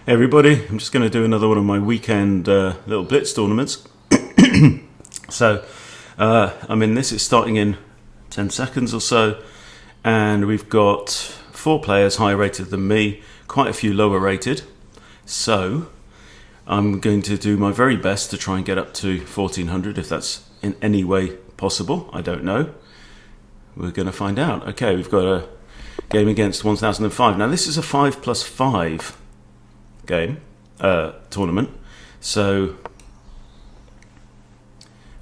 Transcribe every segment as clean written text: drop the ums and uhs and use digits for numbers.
Hey everybody, I'm just going to do another one of my weekend little Blitz tournaments. So, I'm in this, it's starting in 10 seconds or so, and we've got 4 players higher rated than me, quite a few lower rated. So, I'm going to do my very best to try and get up to 1400 if that's in any way possible. I don't know. We're going to find out. Okay, we've got a game against 1005. Now this is a 5+5 game tournament, so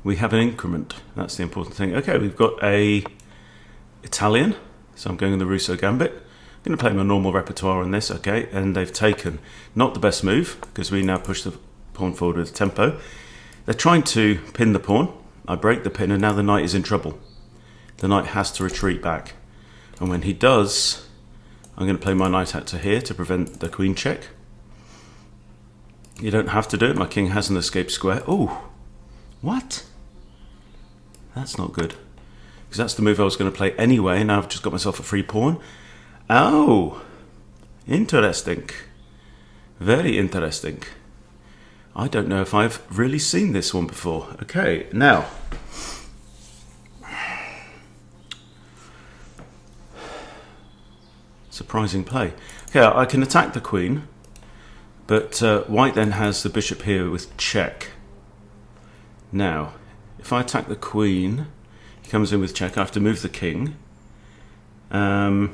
we have an increment. That's the important thing. Okay, we've got a Italian, so I'm going in the Russo Gambit. I'm going to play my normal repertoire on this. Okay, and they've taken not the best move because we now push the pawn forward with tempo. They're trying to pin the pawn. I break the pin, and now the knight is in trouble. The knight has to retreat back, and when he does, I'm going to play my knight out to here to prevent the queen check. You don't have to do it. My king has an escape square. Oh, what? That's not good. Because that's the move I was going to play anyway, and now I've just got myself a free pawn. Oh, interesting. Very interesting. I don't know if I've really seen this one before. Okay, now. Surprising play. Okay, I can attack the queen. But white then has the bishop here with check. Now, if I attack the queen, he comes in with check. I have to move the king. What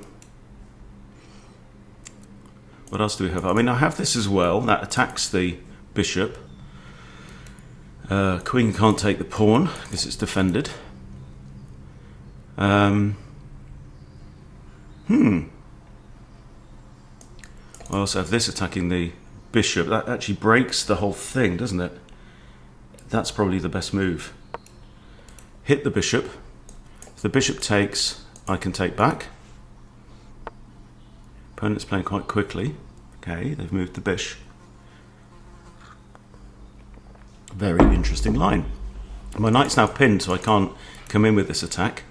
else do we have? I mean, I have this as well. That attacks the bishop. Queen can't take the pawn because it's defended. I also have this attacking the bishop. That actually breaks the whole thing, doesn't it? That's probably the best move. Hit the bishop. If the bishop takes, I can take back. Opponent's playing quite quickly. Okay, they've moved the bishop. Very interesting line. My knight's now pinned, so I can't come in with this attack.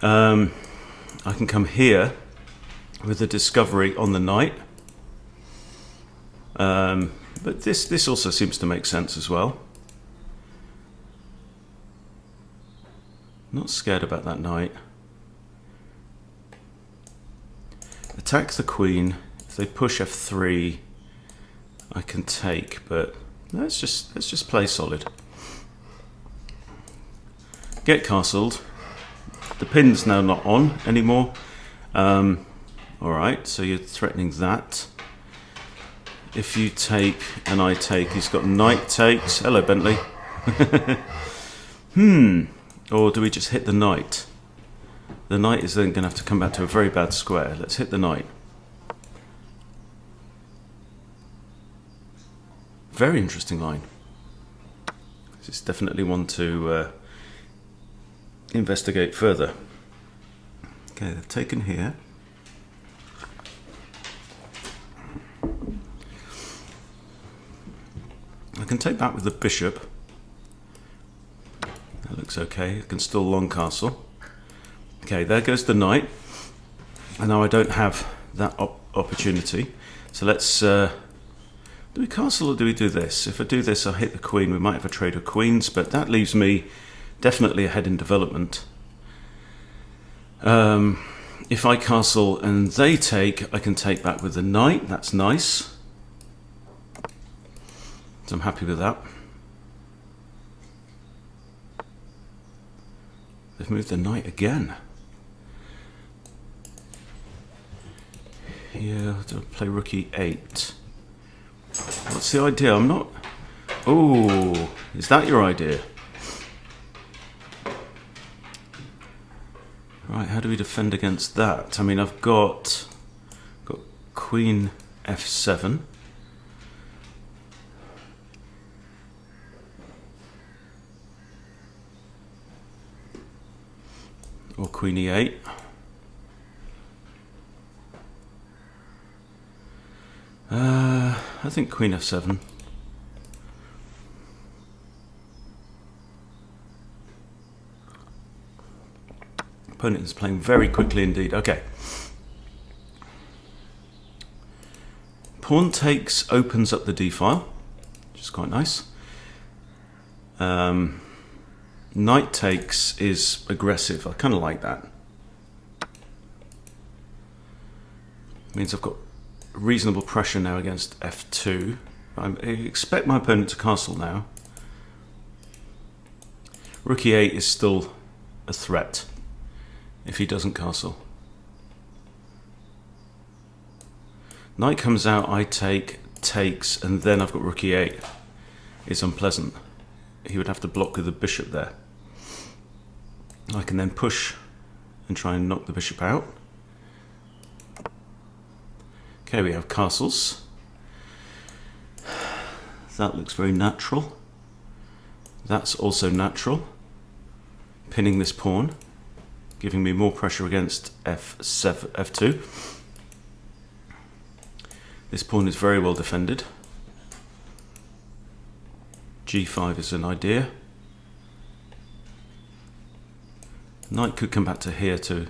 I can come here with a discovery on the knight. But this also seems to make sense as well. Not scared about that knight. Attack the queen. If they push f3, I can take, but let's just play solid. Get castled. The pin's now not on anymore. Alright, so you're threatening that. If you take and I take, he's got knight takes. Hello, Bentley. Or do we just hit the knight? The knight is then going to have to come back to a very bad square. Let's hit the knight. Very interesting line. This is definitely one to investigate further. Okay, they've taken here. I can take back with the bishop. That looks okay. I can still long castle. Okay, there goes the knight. And now I don't have that opportunity. So let's... do we castle or do we do this? If I do this, I'll hit the queen. We might have a trade of queens, but that leaves me definitely ahead in development. If I castle and they take, I can take back with the knight. That's nice. So I'm happy with that. They've moved the knight again. Yeah, I'll play rook e8. What's the idea? I'm not... Oh, is that your idea? Right, how do we defend against that? I mean, I've got queen f7. Or queen e8. I think queen f7. Opponent is playing very quickly indeed. Okay. pawn takes opens up the d-file, which is quite nice. Knight takes is aggressive. I kind of like that. Means I've got reasonable pressure now against f2. I expect my opponent to castle now. Rook e8 is still a threat if he doesn't castle. Knight comes out, I take, takes, and then I've got rook e8. It's unpleasant. He would have to block with the bishop there. I can then push and try and knock the bishop out. Okay, we have castles. That looks very natural. That's also natural. Pinning this pawn, giving me more pressure against f2. This pawn is very well defended. g5 is an idea. Knight could come back to here to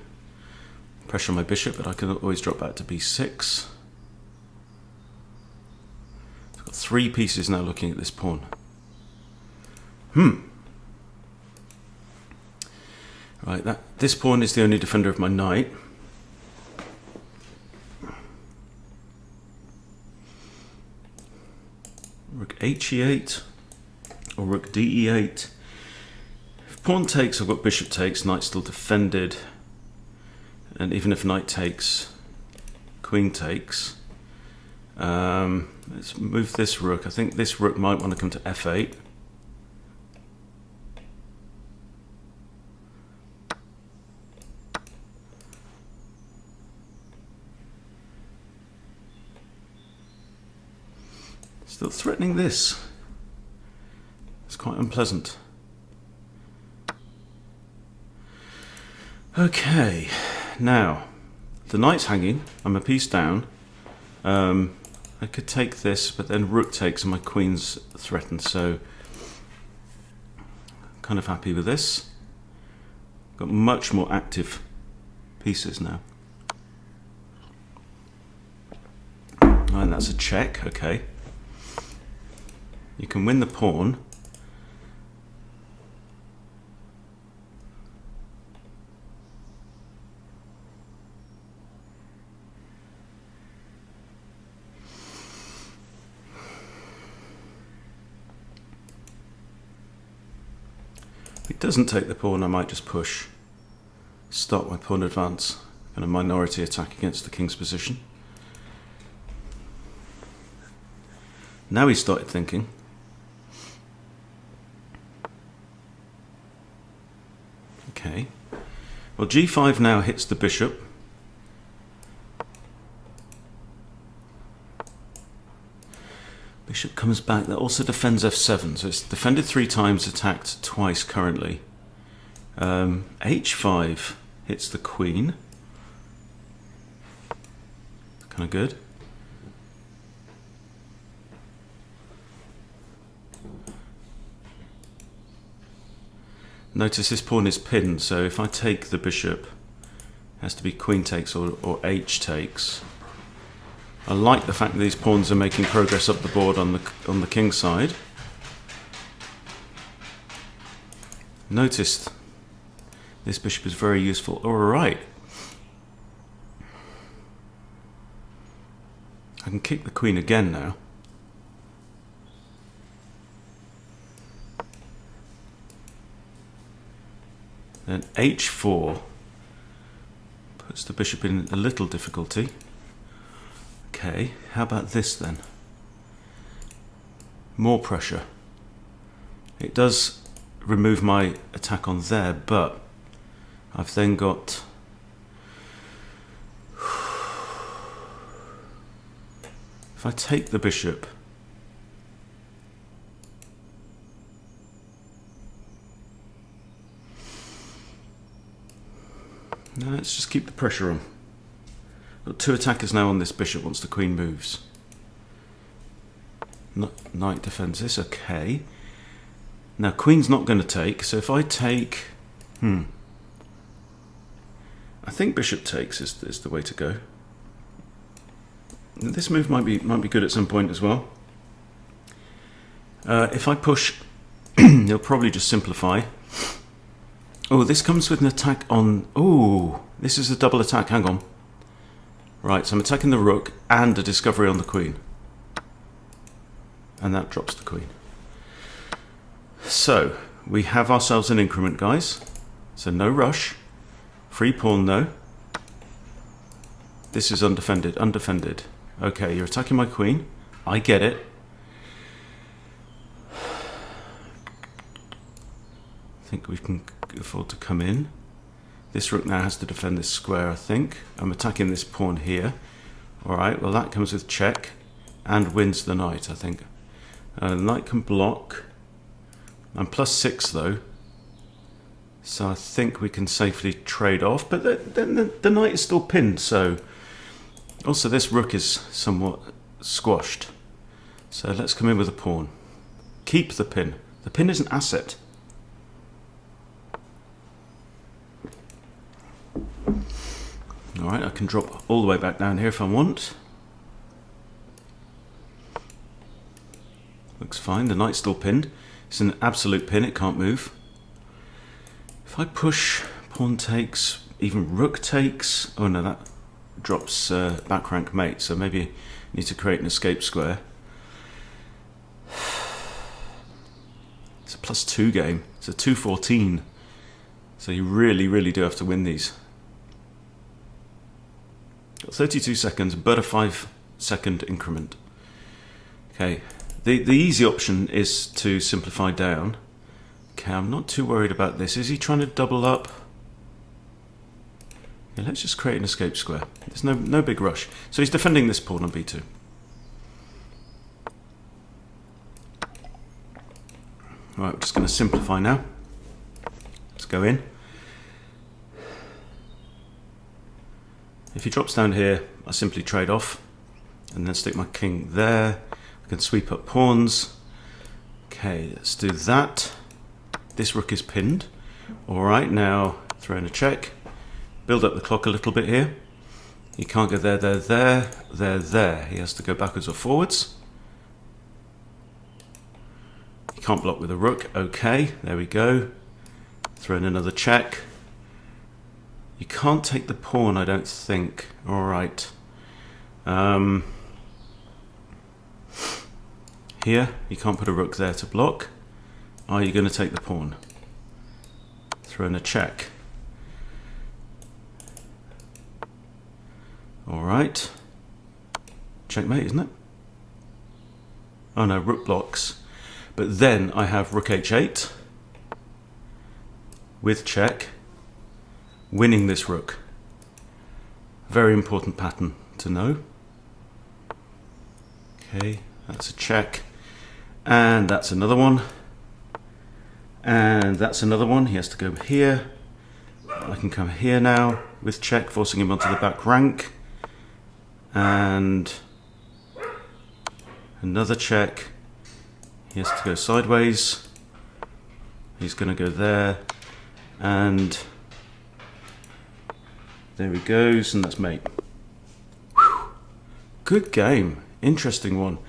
pressure my bishop, but I can always drop back to b6. I've got 3 pieces now looking at this pawn. Right, this pawn is the only defender of my knight. Rook he8 or rook de8. If pawn takes, I've got bishop takes, knight still defended. And even if knight takes, queen takes. Let's move this rook. I think this rook might want to come to f8. Still threatening this. It's quite unpleasant. Okay, now the knight's hanging. I'm a piece down. I could take this, but then rook takes and my queen's threatened, so I'm kind of happy with this. Got much more active pieces now. And that's a check, okay. You can win the pawn. If it doesn't take the pawn, I might just push. Start my pawn advance. And a minority attack against the king's position. Now he started thinking. Okay. Well, g5 now hits the bishop. Bishop comes back. That also defends f7. So it's defended 3 times, attacked twice currently. h5 hits the queen. Kind of good. Notice this pawn is pinned, so if I take the bishop, it has to be queen takes or h takes. I like the fact that these pawns are making progress up the board on the king's side. Notice this bishop is very useful. All right. I can kick the queen again now. Then h4 puts the bishop in a little difficulty. Okay, how about this then? More pressure. It does remove my attack on there, but I've then got... If I take the bishop, now let's just keep the pressure on. Got 2 attackers now on this bishop once the queen moves. Knight defends this, okay. Now queen's not going to take, so if I take... I think bishop takes is the way to go. This move might be good at some point as well. If I push, he'll probably just simplify. Oh, this comes with an attack on... Oh, this is a double attack. Hang on. Right, so I'm attacking the rook and a discovery on the queen. And that drops the queen. So, we have ourselves an increment, guys. So no rush. Free pawn, no. This is undefended, undefended. Okay, you're attacking my queen. I get it. I think we can afford to come in. This rook now has to defend this square, I think. I'm attacking this pawn here. Alright, well that comes with check and wins the knight, I think. The knight can block. I'm +6 though. So I think we can safely trade off. But the knight is still pinned, so... Also this rook is somewhat squashed. So let's come in with a pawn. Keep the pin. The pin is an asset. Alright, I can drop all the way back down here if I want. Looks fine, the knight's still pinned. It's an absolute pin, it can't move. If I push, pawn takes, even rook takes. Oh no, that drops back rank mate, so maybe I need to create an escape square. It's a +2 game, it's a 2-14. So you really do have to win these. Got 32 seconds, but a 5-second increment. Okay, the easy option is to simplify down. Okay, I'm not too worried about this. Is he trying to double up? Yeah, let's just create an escape square. There's no big rush. So he's defending this pawn on b2. Alright, we're just going to simplify now. Let's go in. If he drops down here, I simply trade off and then stick my king there. I can sweep up pawns. Okay, let's do that. This rook is pinned. Alright, now throw in a check. Build up the clock a little bit here. He can't go there. He has to go backwards or forwards. He can't block with a rook. Okay, there we go. Throw in another check. You can't take the pawn, I don't think. Alright. Here, you can't put a rook there to block. Are you going to take the pawn? Throw in a check. Alright. Checkmate, isn't it? Oh no, rook blocks. But then I have rook h8 with check, winning this rook. Very important pattern to know. Okay, that's a check. And that's another one. And that's another one. He has to go here. I can come here now with check, forcing him onto the back rank. And another check. He has to go sideways. He's going to go there. And there he goes, and that's mate. Whew. Good game. Interesting one.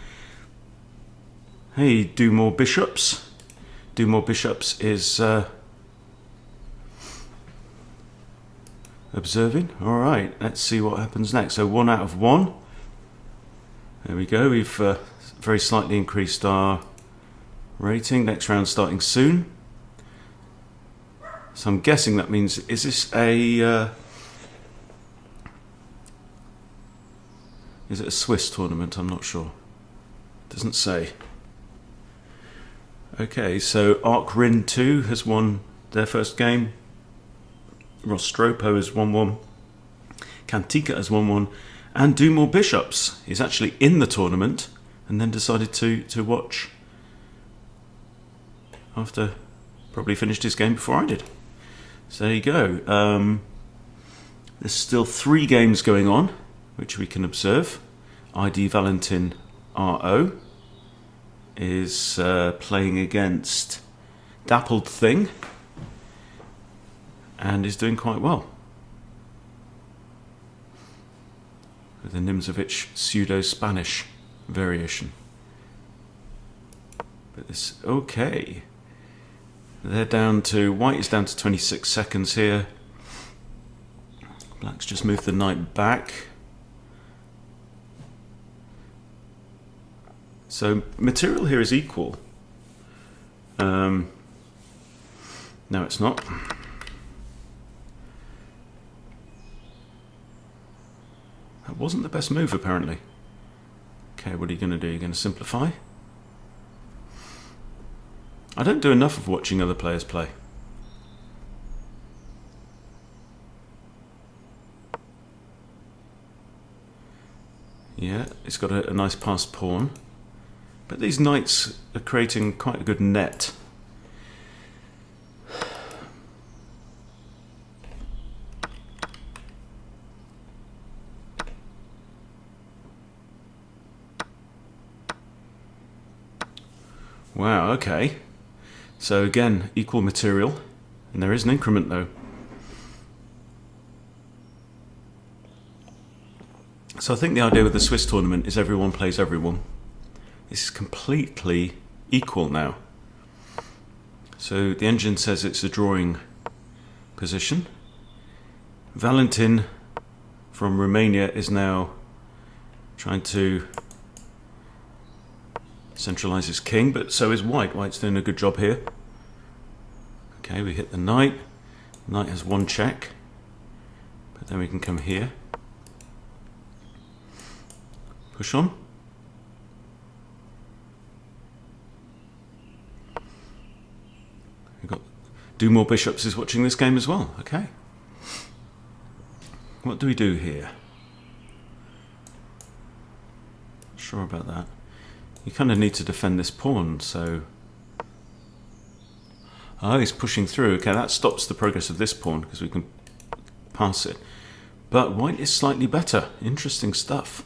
Hey, do more bishops. Do more bishops is observing. Alright, let's see what happens next. So 1 out of 1. There we go. We've very slightly increased our rating. Next round starting soon. So I'm guessing that means, is this a... is it a Swiss tournament? I'm not sure. Doesn't say. Okay, so Arc Rin 2 has won their first game. Rostropo has won one. Cantica has won one. And Do More Bishops is actually in the tournament and then decided to watch after probably finished his game before I did. So there you go. There's still 3 games going on, which we can observe. ID Valentin RO is playing against Dappled Thing and is doing quite well. with the Nimzovich pseudo-Spanish variation. But this, okay. They're down to, white is down to 26 seconds here. Black's just moved the knight back. So material here is equal. No, it's not. That wasn't the best move, apparently. Okay, what are you going to do? You're going to simplify? I don't do enough of watching other players play. Yeah, it's got a nice passed pawn. But these knights are creating quite a good net. Wow, okay. So again, equal material. And there is an increment though. So I think the idea with the Swiss tournament is everyone plays everyone. This is completely equal now. So the engine says it's a drawing position. Valentin from Romania is now trying to centralize his king, but so is white. White's doing a good job here. Okay, we hit the knight. Knight has one check, but then we can come here. Push on. We've got Do More Bishops is watching this game as well. Okay. What do we do here? Not sure about that. You kind of need to defend this pawn, so... Oh, he's pushing through. Okay, that stops the progress of this pawn because we can pass it. But white is slightly better. Interesting stuff.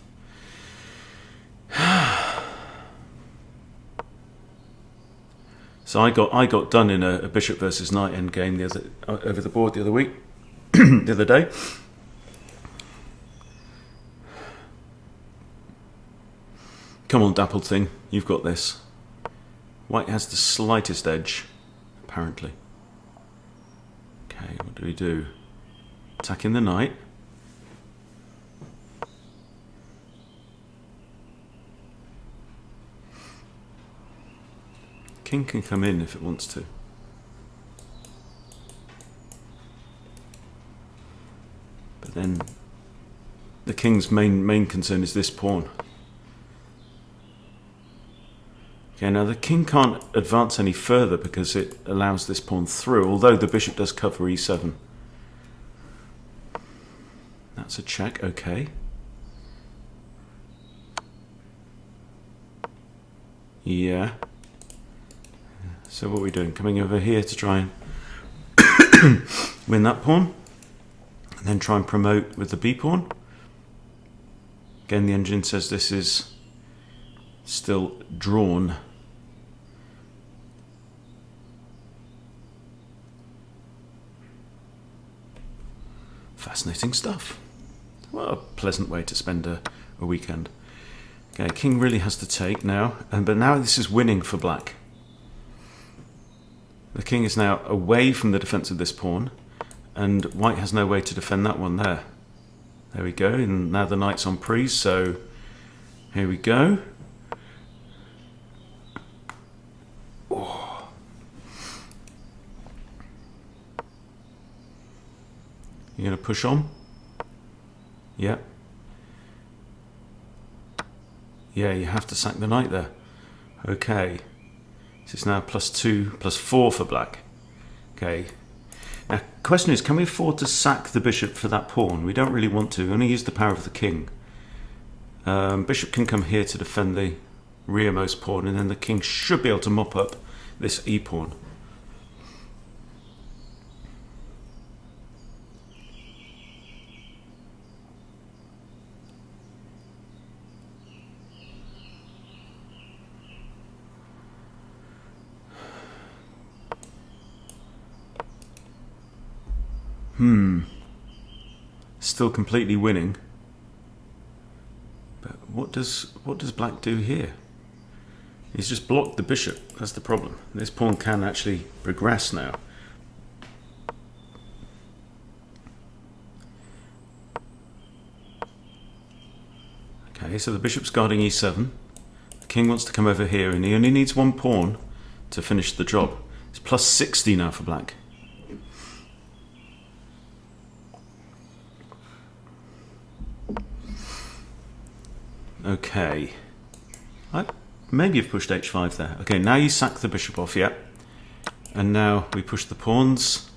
So I got done in a bishop versus knight endgame over the board the other week, the other day. Come on, dappled thing, you've got this. White has the slightest edge, apparently. Okay, what do we do? Attacking the knight. King can come in if it wants to. But then the king's main concern is this pawn. Okay, now the king can't advance any further because it allows this pawn through, although the bishop does cover e7. That's a check, okay. Yeah. So what are we doing? Coming over here to try and win that pawn, and then try and promote with the b pawn. Again, the engine says this is still drawn. Fascinating stuff. What a pleasant way to spend a weekend. Okay, king really has to take now, but now this is winning for black. The king is now away from the defense of this pawn, and white has no way to defend that one there. There we go, and now the knight's on prise, so here we go. Oh. You're going to push on? Yep. Yeah, you have to sack the knight there. Okay. So it's now +2, +4 for black. Okay. Now, question is, can we afford to sack the bishop for that pawn? We don't really want to. We only use the power of the king. Bishop can come here to defend the rearmost pawn, and then the king should be able to mop up this e-pawn. Still completely winning. what does black do here? He's just blocked the bishop. That's the problem. This pawn can actually progress now. Okay, so the bishop's guarding e7. The king wants to come over here, and he only needs one pawn to finish the job. It's plus 60 now for black. Okay. Maybe you've pushed h5 there. Okay, now you sack the bishop off, yeah. And now we push the pawns.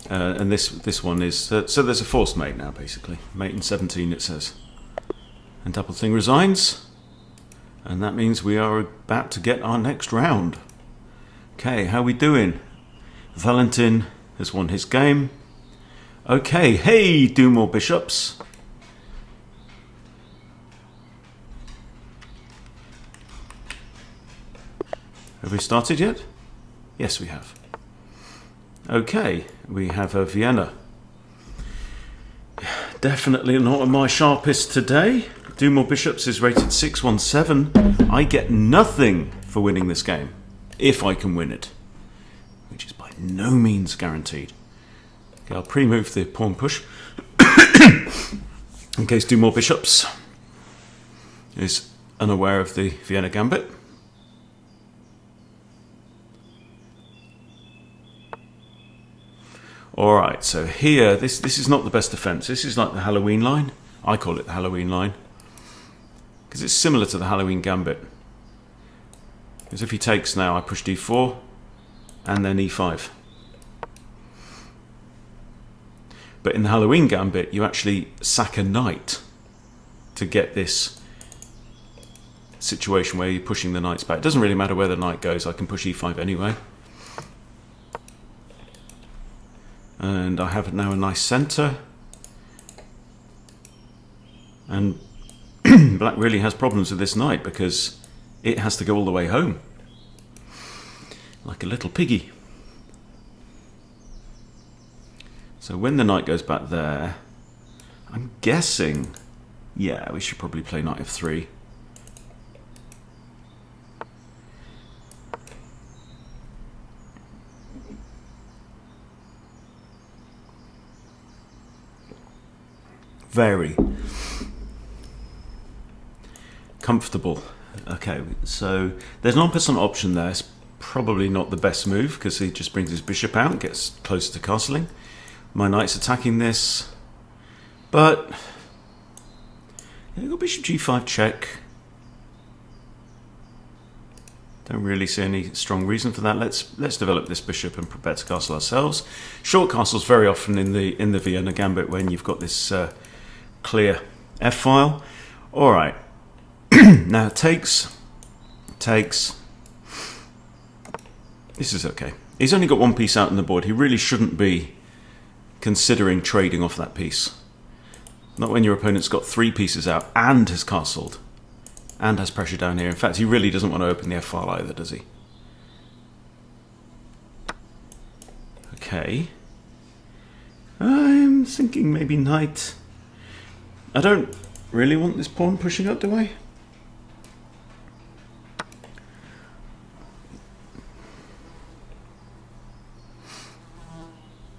And this one is... so there's a forced mate now, basically. Mate in 17, it says. And Doublething resigns. And that means we are about to get our next round. Okay, how we doing? Valentin has won his game. Okay, hey, do more bishops. Have we started yet? Yes, we have. Okay, we have a Vienna. Definitely not my sharpest today. Do more bishops is rated 617. I get nothing for winning this game, if I can win it, which is by no means guaranteed. Okay, I'll pre-move the pawn push in case do more bishops is unaware of the Vienna gambit. Alright, so here, this is not the best defense. This is like the Halloween line. I call it the Halloween line, because it's similar to the Halloween gambit. Because if he takes now, I push d4 and then e5. But in the Halloween gambit, you actually sack a knight to get this situation where you're pushing the knights back. It doesn't really matter where the knight goes, I can push e5 anyway. And I have now a nice centre. And black really has problems with this knight because it has to go all the way home. Like a little piggy. So when the knight goes back there, I'm guessing, yeah, we should probably play knight f3. Very comfortable. Okay, so there's an en-passant option there. It's probably not the best move because he just brings his bishop out and gets closer to castling. My knight's attacking this, but yeah, got bishop g5 check. Don't really see any strong reason for that. Let's develop this bishop and prepare to castle ourselves. Short castles very often in the Vienna gambit when you've got this clear f file. All right. Now takes. This is okay. He's only got one piece out on the board. He really shouldn't be considering trading off that piece. Not when your opponent's got 3 pieces out and has castled and has pressure down here. In fact, he really doesn't want to open the f file either, does he? Okay. I'm thinking maybe knight. I don't really want this pawn pushing up, do I?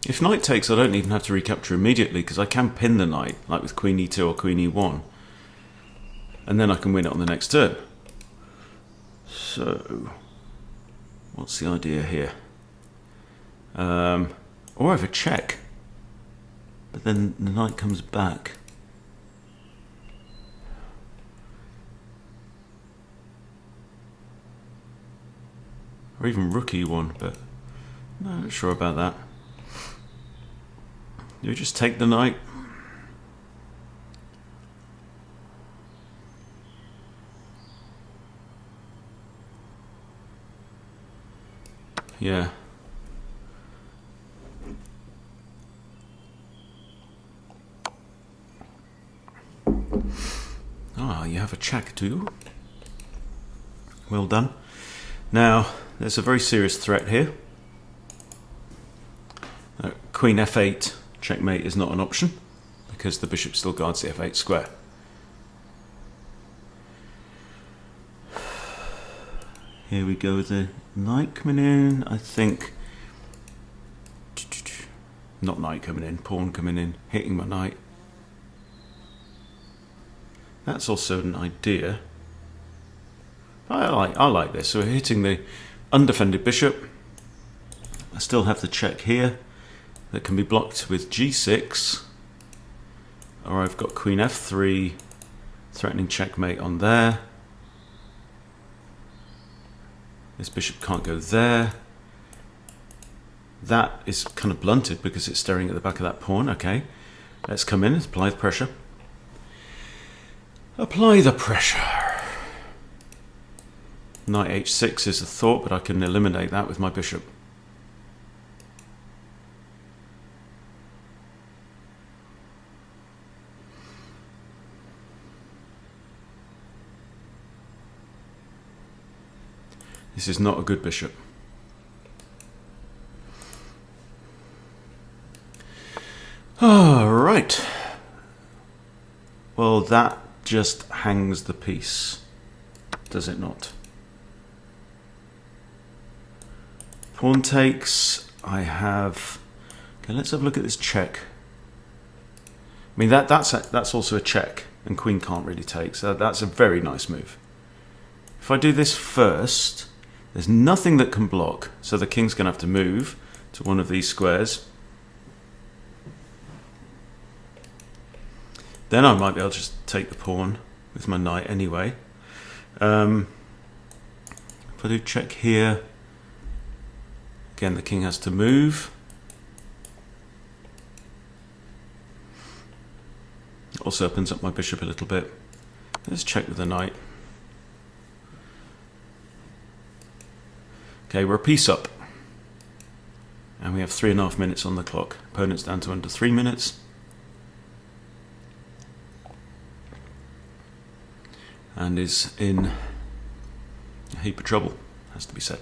If knight takes, I don't even have to recapture immediately because I can pin the knight, like with queen e2 or queen e1. And then I can win it on the next turn. So, what's the idea here? Or I have a check. But then the knight comes back. Or even rook e1, but I'm not sure about that. Do we just take the knight? Yeah. Ah, you have a check too. Well done. Now, there's a very serious threat here. Queen f8 checkmate is not an option because the bishop still guards the f8 square. Here we go with the knight coming in. I think... Not knight coming in, pawn coming in, hitting my knight. That's also an idea. I like this. So we're hitting the undefended bishop. I still have the check here that can be blocked with g6. Or I've got queen f3, threatening checkmate on there. This bishop can't go there. That is kind of blunted because it's staring at the back of that pawn. Okay, let's come in and apply the pressure. Apply the pressure. Knight h6 is a thought, but I can eliminate that with my bishop. This is not a good bishop. All right. Well, that just hangs the piece, does it not? Pawn takes. I have. Okay, let's have a look at this check. I mean, that's also a check, and queen can't really take, so that's a very nice move. If I do this first, there's nothing that can block, so the king's going to have to move to one of these squares. Then I might be able to just take the pawn with my knight anyway. If I do check here, again the king has to move. It also opens up my bishop a little bit. Let's check with the knight. Okay, we're a piece up. And we have 3.5 minutes on the clock. Opponent's down to under 3 minutes. And is in a heap of trouble, has to be said.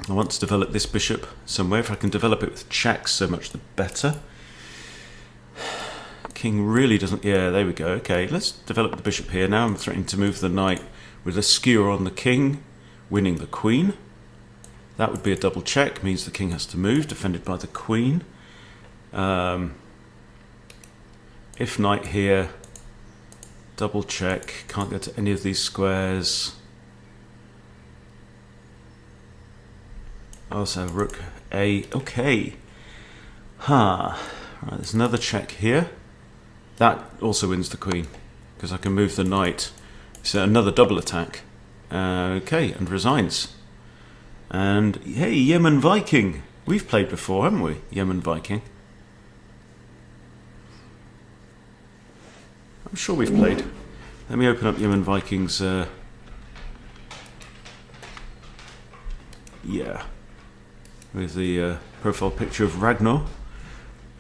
I want to develop this bishop somewhere. If I can develop it with checks, so much the better. King really doesn't... Yeah, there we go. Okay, let's develop the bishop here. Now I'm threatening to move the knight with a skewer on the king, winning the queen. That would be a double check, means the king has to move, defended by the queen. If knight here... Double check, can't get to any of these squares. Also rook A, okay. Right, there's another check here. That also wins the queen, because I can move the knight. So another double attack. Okay, and resigns. And hey, Yemen Viking. We've played before, haven't we? Yemen Viking. I'm sure we've played. Let me open up Yemen Vikings. Yeah. With the profile picture of Ragnar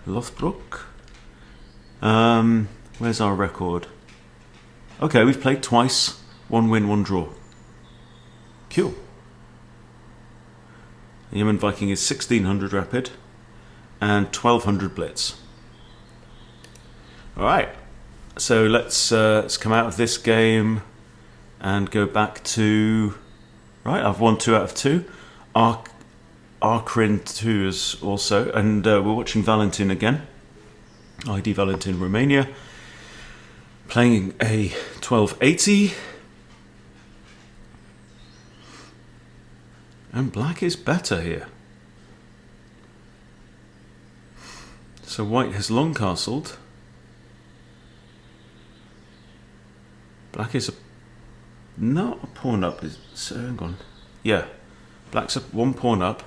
Lothbrok. Where's our record? Okay, we've played twice. 1 win, 1 draw. Cool. The Yemen Viking is 1600 rapid and 1200 blitz. Alright. So let's come out of this game and go back to... Right, I've won 2 out of 2. Arkrin 2 is also, and we're watching Valentin again. ID Valentin Romania. Playing a 1280. And black is better here. So white has long castled. Black is not a pawn up. So hang on. Yeah, black's 1 pawn up.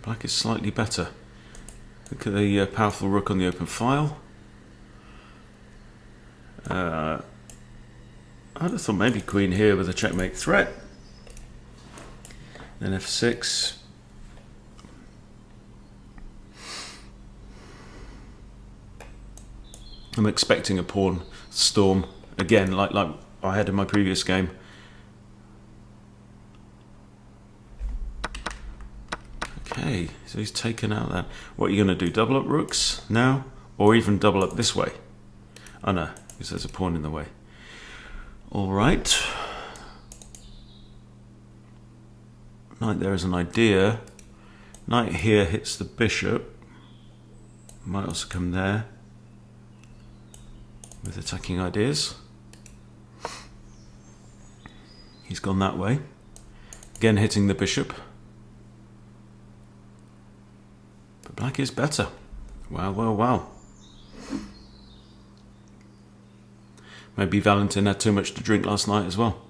Black is slightly better. Look at the powerful rook on the open file. I'd have thought maybe queen here with a checkmate threat. Then f6. I'm expecting a pawn storm again, like I had in my previous game. Okay, so he's taken out that. What are you going to do? Double up rooks now, or even double up this way. Oh no, because there's a pawn in the way. All right. Knight there is an idea. Knight here hits the bishop. Might also come there with attacking ideas. He's gone that way. Again hitting the bishop. But black is better. Wow, wow, wow. Maybe Valentin had too much to drink last night as well.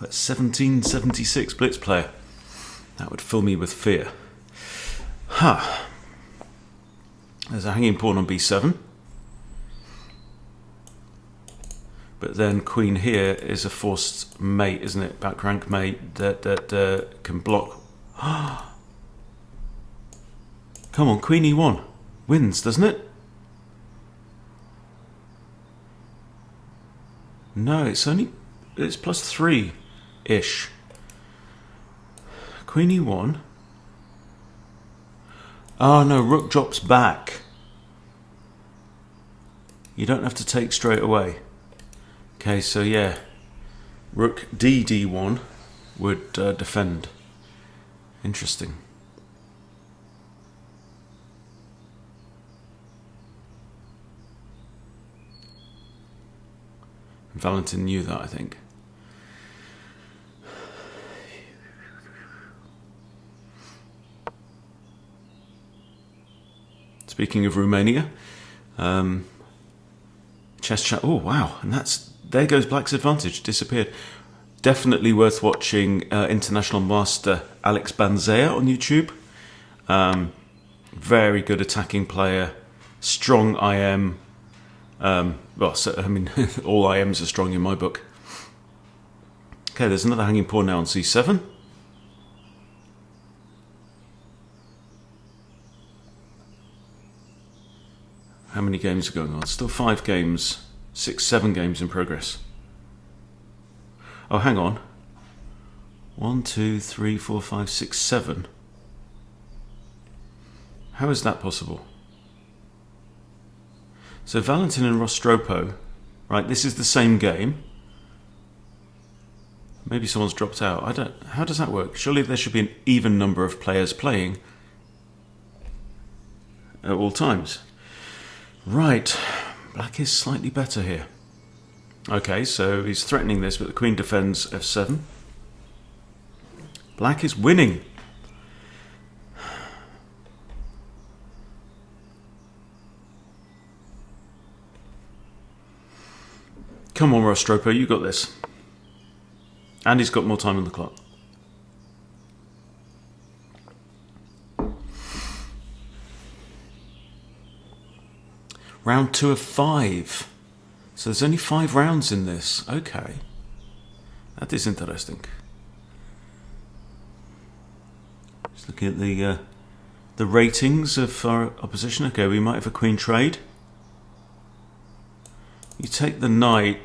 That's 1776 Blitz player. That would fill me with fear. Ha! There's a hanging pawn on b7. But then queen here is a forced mate, isn't it? Back rank mate that can block. Come on, queen e1. Wins, doesn't it? No, it's plus 3-ish. Queen e1. Oh no, rook drops back. You don't have to take straight away. Okay, so yeah, rook d1 would defend. Interesting. Valentin knew that, I think. Speaking of Romania, chess chat. Oh wow, and there goes black's advantage. Disappeared. Definitely worth watching. International master Alex Banzea on YouTube. Very good attacking player. Strong IM. Well, so, I mean, all IMs are strong in my book. Okay, there's another hanging pawn now on c7. How many games are going on? Still 5 games, 6, 7 games in progress. Oh, hang on. 1, 2, 3, 4, 5, 6, 7. How is that possible? So Valentin and Rostropo, right? This is the same game. Maybe someone's dropped out. How does that work? Surely there should be an even number of players playing at all times. Right, black is slightly better here. Okay, so he's threatening this, but the queen defends f7. Black is winning. Come on, Rostropo, you got this. And he's got more time on the clock. Round 2 of 5. So there's only 5 rounds in this. Okay. That is interesting. Just looking at the ratings of our opposition. Okay, we might have a queen trade. You take the knight,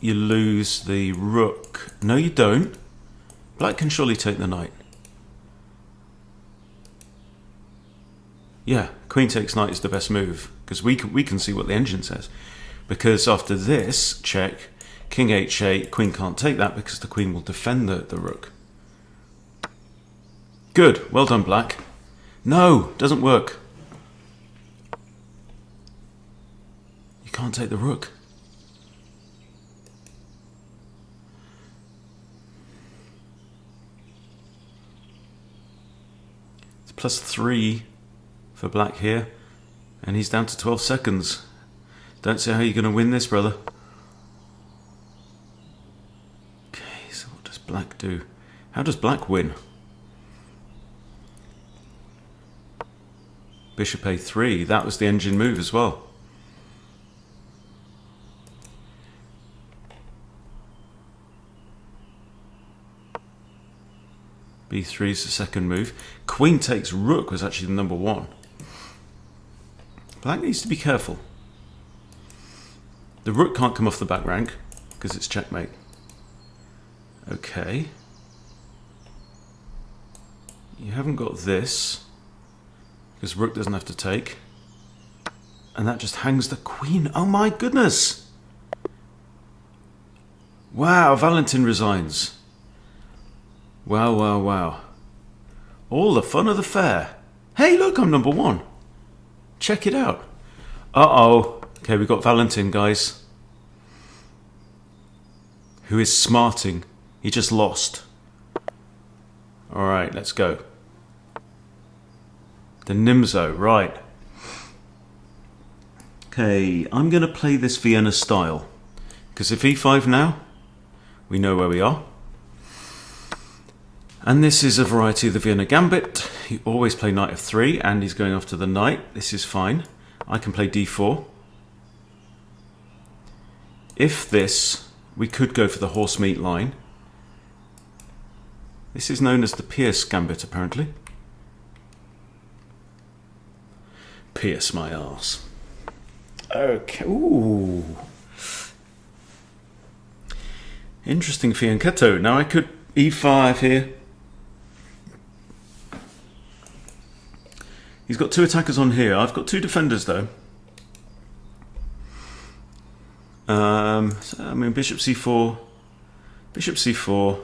you lose the rook. No, you don't. Black can surely take the knight. Yeah, queen takes knight is the best move, because we can see what the engine says. Because after this check, king h8, queen can't take that because the queen will defend the rook. Good, well done, black. No, doesn't work. You can't take the rook. It's plus 3 for black here, and he's down to 12 seconds. Don't see how you're going to win this, brother. Okay, so what does black do? How does black win? Bishop a3, that was the engine move as well. b3 is the second move. Queen takes rook was actually the number 1. Black needs to be careful. The rook can't come off the back rank because it's checkmate. Okay. You haven't got this. because rook doesn't have to take. And that just hangs the queen. Oh my goodness! Wow, Valentin resigns. Wow, wow, wow. All the fun of the fair. Hey, look, I'm number 1. Check it out. Uh-oh. Okay, we've got Valentin, guys. Who is smarting. He just lost. Alright, let's go. The Nimzo, right. Okay, I'm going to play this Vienna style. Because if e5 now, we know where we are. And this is a variety of the Vienna Gambit. You always play knight f3, and he's going after the knight. This is fine. I can play d4. If this, we could go for the horse meat line. This is known as the Pierce Gambit, apparently. Pierce my arse. Okay. Ooh. Interesting fianchetto. Now I could e5 here. He's got 2 attackers on here. I've got 2 defenders though. So, I mean, bishop c4, bishop c4.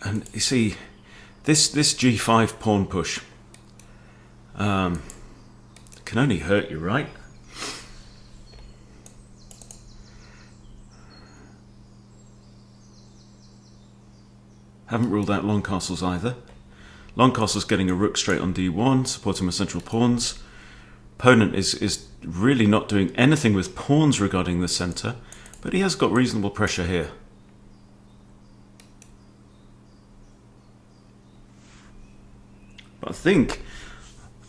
And you see, this g5 pawn push can only hurt you, right? Haven't ruled out long castles either. Long castle's getting a rook straight on d1, supporting my central pawns. Opponent is really not doing anything with pawns regarding the centre, but he has got reasonable pressure here. But I think,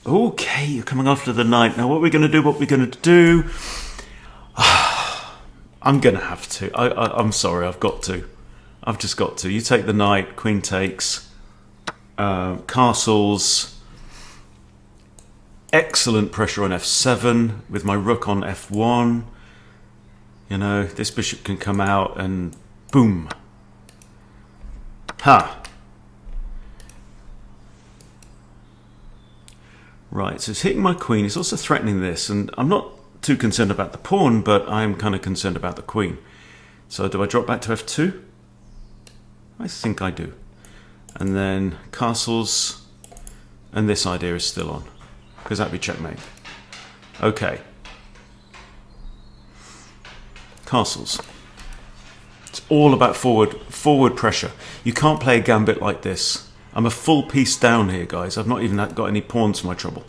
okay, you're coming after the knight. Now what are we going to do, what we're going to do? I'm going to have to. I'm sorry, I've got to. I've just got to. You take the knight, queen takes, castles. Excellent pressure on f7 with my rook on f1. You know, this bishop can come out and boom. Ha! Right, so it's hitting my queen. It's also threatening this, and I'm not too concerned about the pawn, but I'm kind of concerned about the queen. So do I drop back to f2? I think I do. And then castles, and this idea is still on, because that'd be checkmate. Okay. Castles. It's all about forward pressure. You can't play a gambit like this. I'm a full piece down here, guys. I've not even got any pawns for my trouble,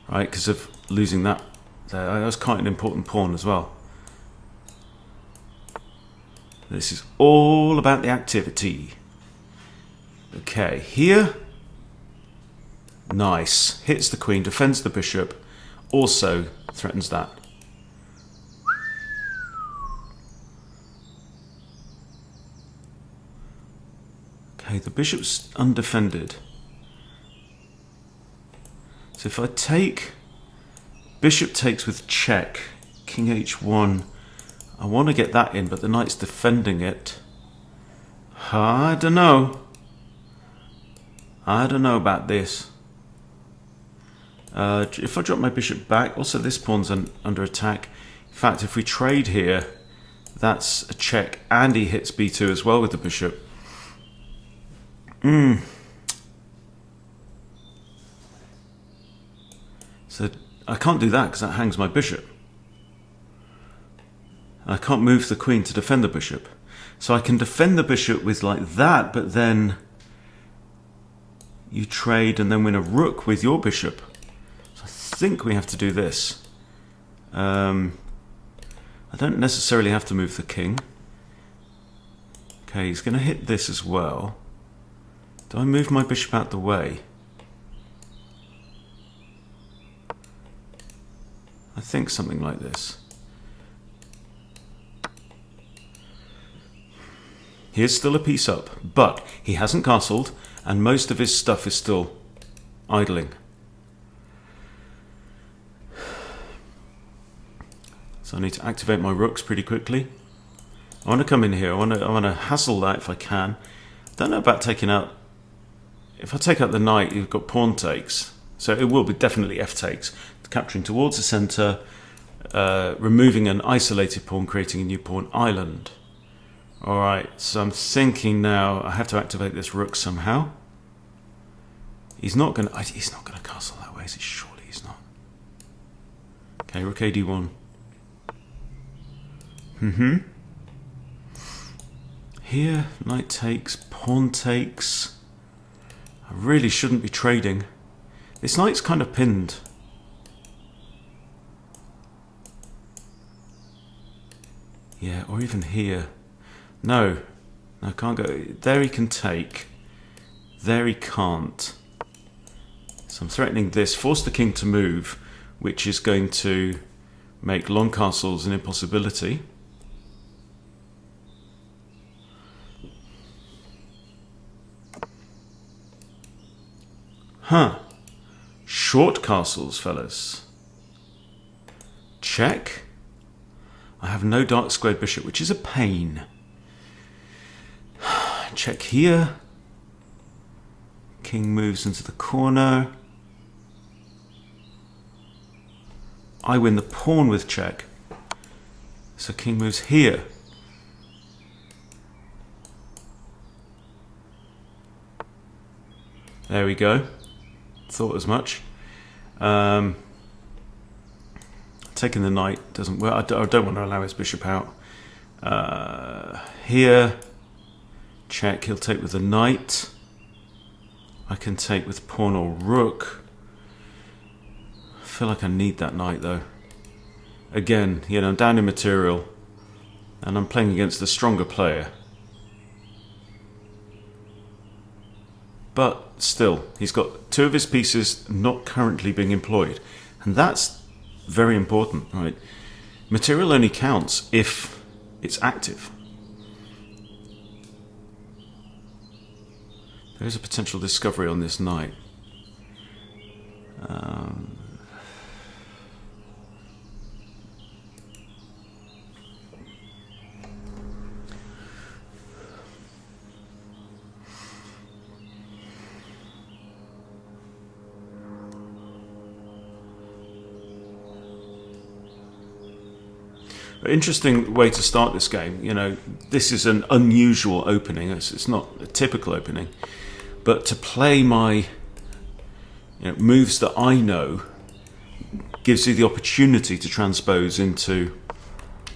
right? Because of losing that. That was quite an important pawn as well. This is all about the activity. Okay, here. Nice. Hits the queen, defends the bishop, also threatens that. Okay, the bishop's undefended. So if I take, bishop takes with check, king h1, I want to get that in, but the knight's defending it. I don't know. I don't know about this. If I drop my bishop back, also this pawn's under attack. In fact, if we trade here, that's a check, and he hits b2 as well with the bishop. So I can't do that because that hangs my bishop. I can't move the queen to defend the bishop. So I can defend the bishop with like that, but then you trade and then win a rook with your bishop. So I think we have to do this. I don't necessarily have to move the king. Okay, he's going to hit this as well. Do I move my bishop out the way? I think something like this. He is still a piece up, but he hasn't castled, and most of his stuff is still idling. So I need to activate my rooks pretty quickly. I want to come in here. I want to hassle that if I can. Don't know about taking out. If I take out the knight, you've got pawn takes. So it will be definitely f takes. Capturing towards the centre, removing an isolated pawn, creating a new pawn island. Alright, so I'm thinking now I have to activate this rook somehow. He's not gonna castle that way, is he? Surely he's not. Okay, rook AD1. Here, knight takes, pawn takes. I really shouldn't be trading. This knight's kind of pinned. Yeah, or even here. No, I can't go. There he can take. There he can't. So I'm threatening this. Force the king to move, which is going to make long castles an impossibility. Huh. Short castles, fellas. Check. I have no dark squared bishop, which is a pain. Check here. King moves into the corner. I win the pawn with check. So king moves here. There we go. Thought as much. Taking the knight doesn't work. I don't want to allow his bishop out. Here, check. He'll take with the knight. I can take with pawn or rook. I feel like I need that knight though. Again, you know, I'm down in material, and I'm playing against the stronger player. But still, he's got two of his pieces not currently being employed, and that's very important, right? Material only counts if it's active. There is a potential discovery on this knight. Interesting way to start this game. You know, this is an unusual opening. It's not a typical opening, but to play my moves that I know gives you the opportunity to transpose into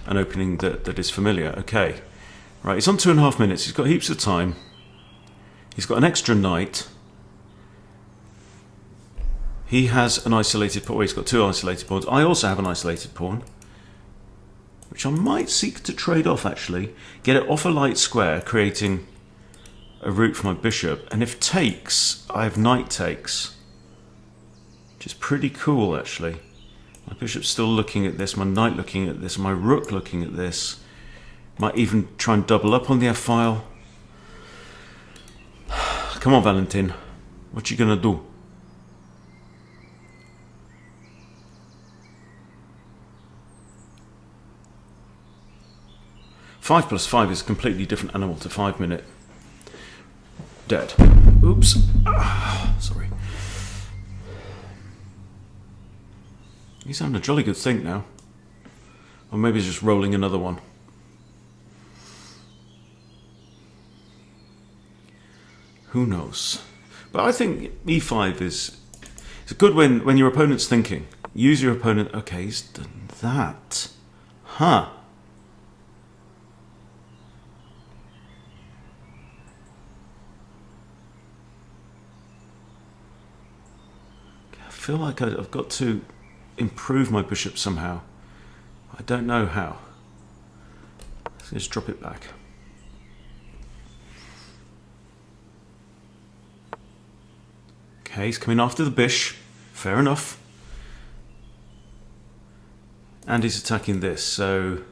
an opening that is familiar. Okay, right. He's on 2.5 minutes. He's got heaps of time. He's got an extra knight. He has an isolated pawn. He's got two isolated pawns. I also have an isolated pawn, which I might seek to trade off actually. Get it off a light square, creating a route for my bishop. And if takes, I have knight takes, which is pretty cool actually. My bishop's still looking at this, my knight looking at this, my rook looking at this. Might even try and double up on the f-file. Come on, Valentin. What you gonna do? Five plus 5 is a completely different animal to 5 minute. Dead. Oops. Sorry. He's having a jolly good think now. Or maybe he's just rolling another one. Who knows? But I think e5 is it's good when your opponent's thinking. Use your opponent. Okay, he's done that. Huh. I feel like I've got to improve my bishop somehow. I don't know how. Let's just drop it back. Okay, he's coming after the bish. Fair enough. And he's attacking this, so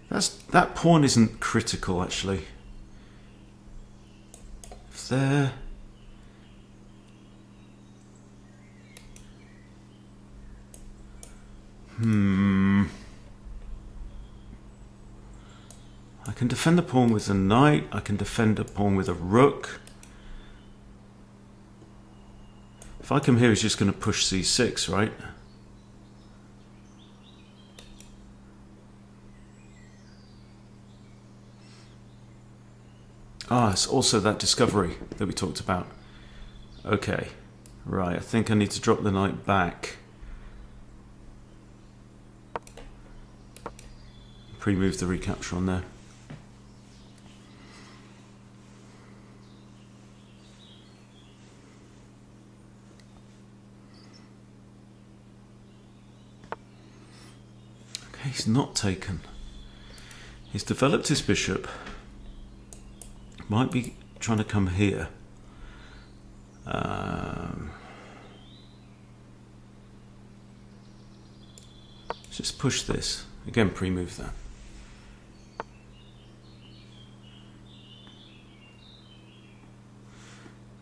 that pawn isn't critical actually. If there. I can defend the pawn with a knight. I can defend a pawn with a rook. If I come here, he's just going to push c6, right? Ah, it's also that discovery that we talked about. Okay, right, I think I need to drop the knight back. Pre-move the recapture on there. Okay, he's not taken. He's developed his bishop. Might be trying to come here. Just push this. Again, pre-move that.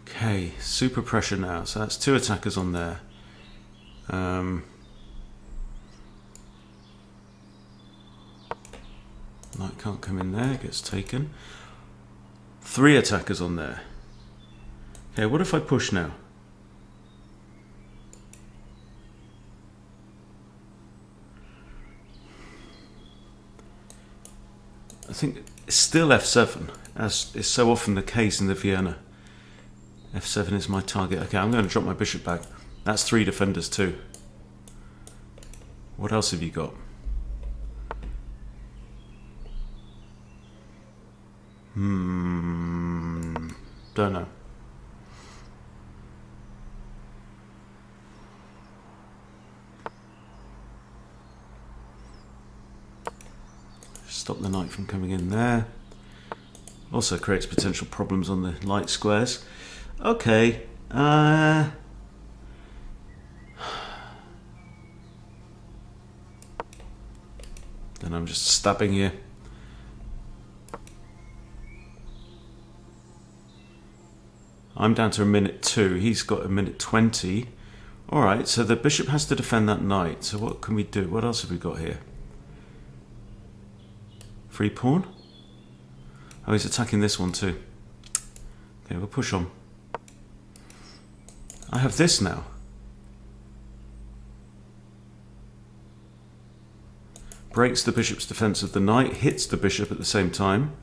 Okay, super pressure now. So that's 2 attackers on there. Knight can't come in there, gets taken. 3 attackers on there. Okay, what if I push now? I think it's still f7, as is so often the case in the Vienna. f7 is my target. Okay, I'm going to drop my bishop back. That's 3 defenders too. What else have you got? Don't know. Stop the knight from coming in there. Also creates potential problems on the light squares. Okay. Then I'm just stabbing here. I'm down to 1:02. He's got 1:20. Alright, so the bishop has to defend that knight. So what can we do? What else have we got here? Free pawn? Oh, he's attacking this one too. Okay, we'll push on. I have this now. Breaks the bishop's defense of the knight, hits the bishop at the same time.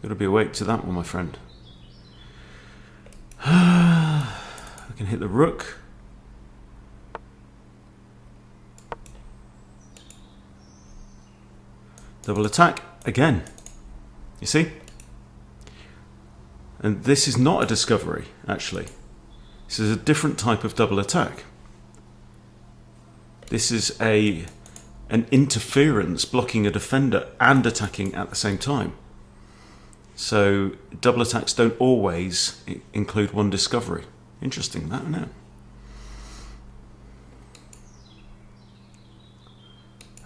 Got to be awake to that one, my friend. I can hit the rook. Double attack again. You see? And this is not a discovery, actually. This is a different type of double attack. This is an interference blocking a defender and attacking at the same time. So double attacks don't always include one discovery. Interesting, that, isn't it?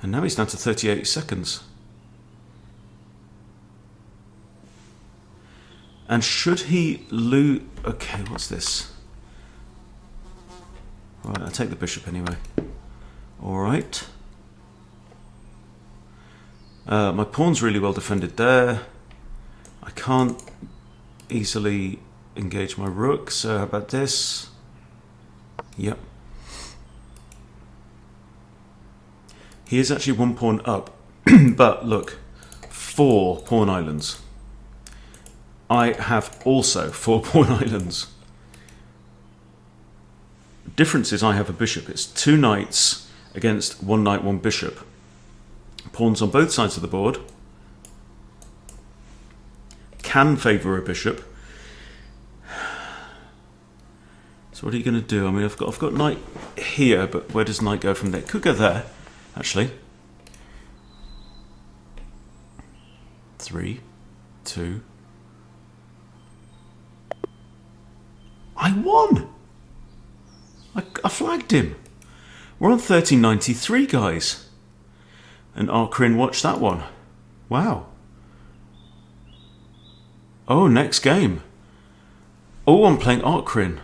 And now he's down to 38 seconds. And should he lose... Okay, what's this? Right, I'll take the bishop anyway. Alright. My pawn's really well defended there. I can't easily engage my rook, so how about this? Yep. He is actually 1 pawn up, but look, 4 pawn islands. I have also 4 pawn islands. Difference is I have a bishop. It's 2 knights against 1 knight, 1 bishop. Pawns on both sides of the board. Can favour a bishop. So what are you going to do? I mean, I've got knight here, but where does knight go from there? Could go there, actually. 3, 2. I won! I flagged him. We're on 1393, guys. And Arkrin watched that one. Wow. Oh, next game. Oh, I'm playing Arkrin.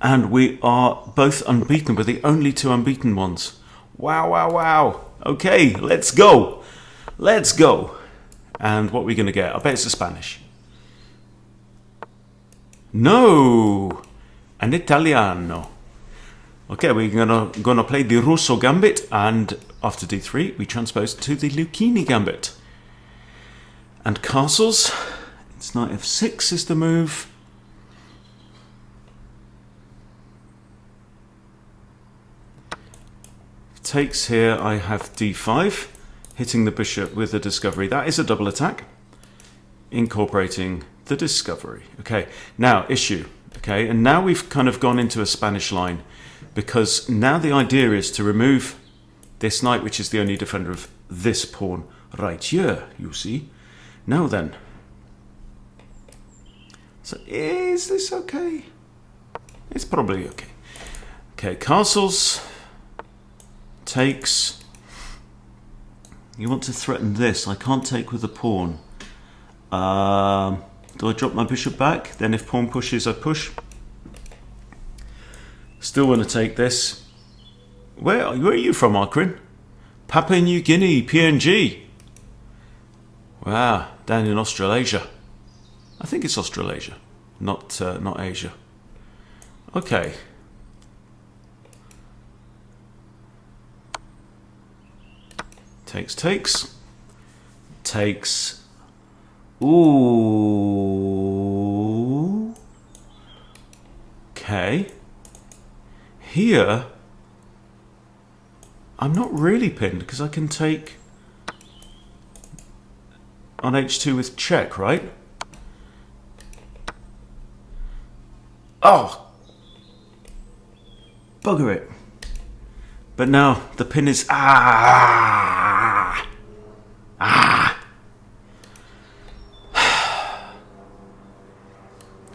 And we are both unbeaten. We're the only two unbeaten ones. Wow, wow, wow. Okay, let's go. Let's go. And what are we going to get? I bet it's a Spanish. No! An Italiano. Okay, we're gonna play the Russo Gambit, and after d3, we transpose to the Lucchini Gambit. And castles. It's knight f6 is the move. Takes here, I have d5, hitting the bishop with the discovery. That is a double attack, incorporating the discovery. Okay, now issue. Okay, and now we've kind of gone into a Spanish line, because now the idea is to remove this knight, which is the only defender of this pawn right here, you see. Now then. So is this okay? It's probably okay. Okay, castles. Takes. You want to threaten this. I can't take with the pawn. Do I drop my bishop back? Then if pawn pushes, I push. Still want to take this. Where are you from, Akrin? Papua New Guinea, PNG. Wow, down in Australasia. I think it's Australasia, not Asia. Okay. Takes. Ooh. Okay. Here, I'm not really pinned because I can take on h2 with check, right? Oh! Bugger it. But now the pin is...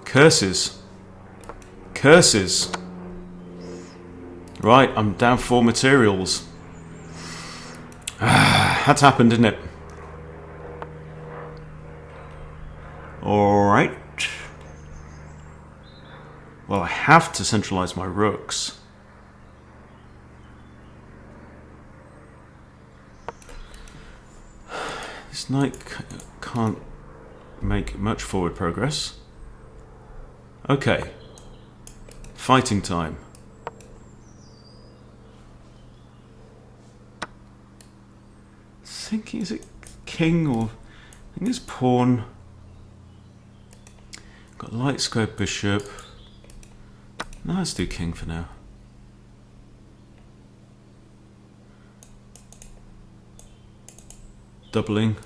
Curses. Right, I'm down 4 materials. That's happened, didn't it? Alright. Well, I have to centralize my rooks. This knight can't make much forward progress. Okay. Fighting time. Thinking, is it king or... I think it's pawn. Got light square bishop. No, let's do king for now. Doubling.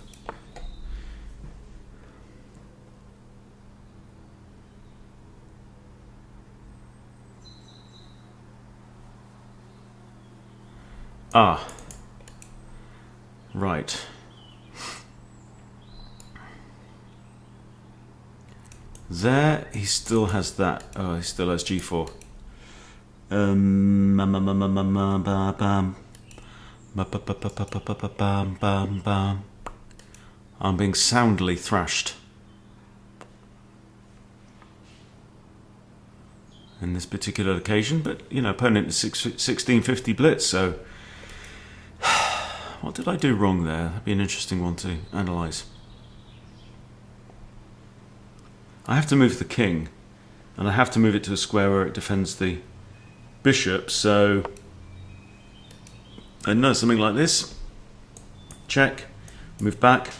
Ah. Right. There, he still has that. Oh, he still has g4. I'm being soundly thrashed in this particular occasion, but you know, opponent is 1650 Blitz, so what did I do wrong there? That'd be an interesting one to analyse. I have to move the king, and I have to move it to a square where it defends the bishop, so I know something like this. Check, move back,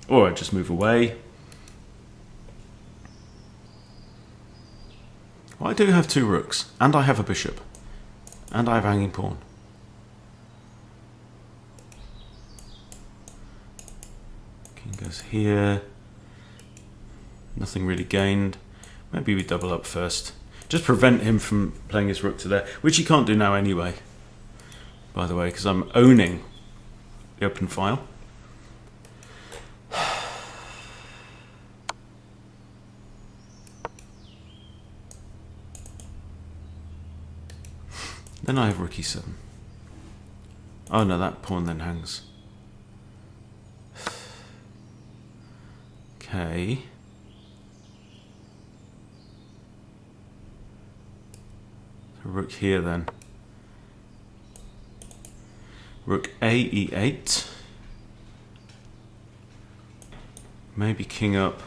or I just move away. Well, I do have 2 rooks, and I have a bishop, and I have a hanging pawn. King goes here. Nothing really gained. Maybe we double up first. Just prevent him from playing his rook to there, which he can't do now anyway, by the way, because I'm owning the open file. Then I have rook e7. Oh no, that pawn then hangs. Okay. rook here then. Rook A, E8. Maybe king up.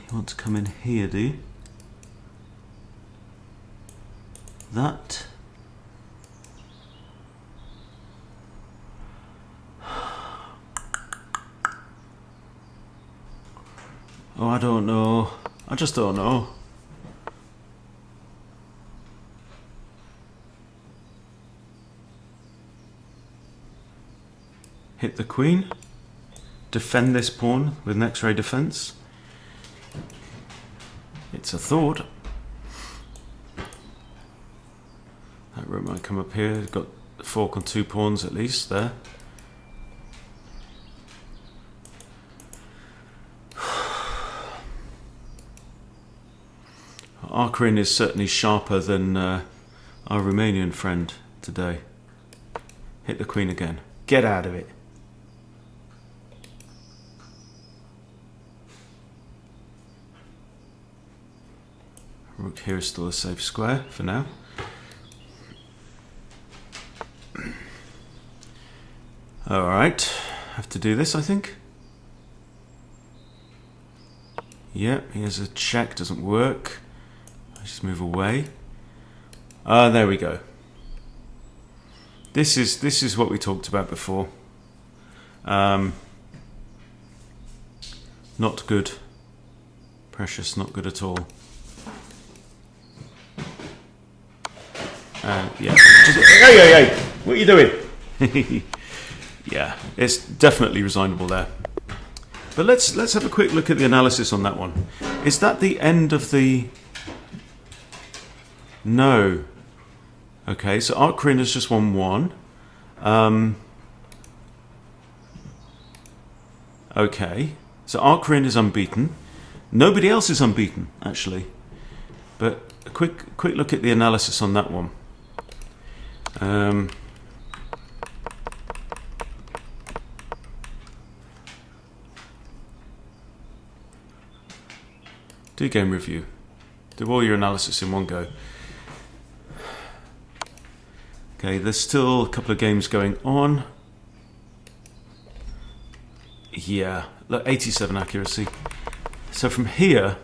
You want to come in here, do you? That. Oh, I don't know. I just don't know. Hit the queen. Defend this pawn with an X-ray defense. It's a thought. That rook might come up here. Got the fork on 2 pawns at least there. Our queen is certainly sharper than our Romanian friend today. Hit the queen again. Get out of it. Rook here is still a safe square for now. Alright, have to do this, I think. Yep, here's a check, doesn't work. I just move away. There we go. This is what we talked about before. Not good. Precious, not good at all. Yeah. Hey! What are you doing? Yeah, it's definitely resignable there. But let's have a quick look at the analysis on that one. Is that the end of the... No. Okay, so our queen has just won 1. Okay, so our queen is unbeaten. Nobody else is unbeaten, actually. But a quick look at the analysis on that one. Do game review. Do all your analysis in one go. Okay, there's still a couple of games going on. Yeah, look, 87 accuracy. So from here,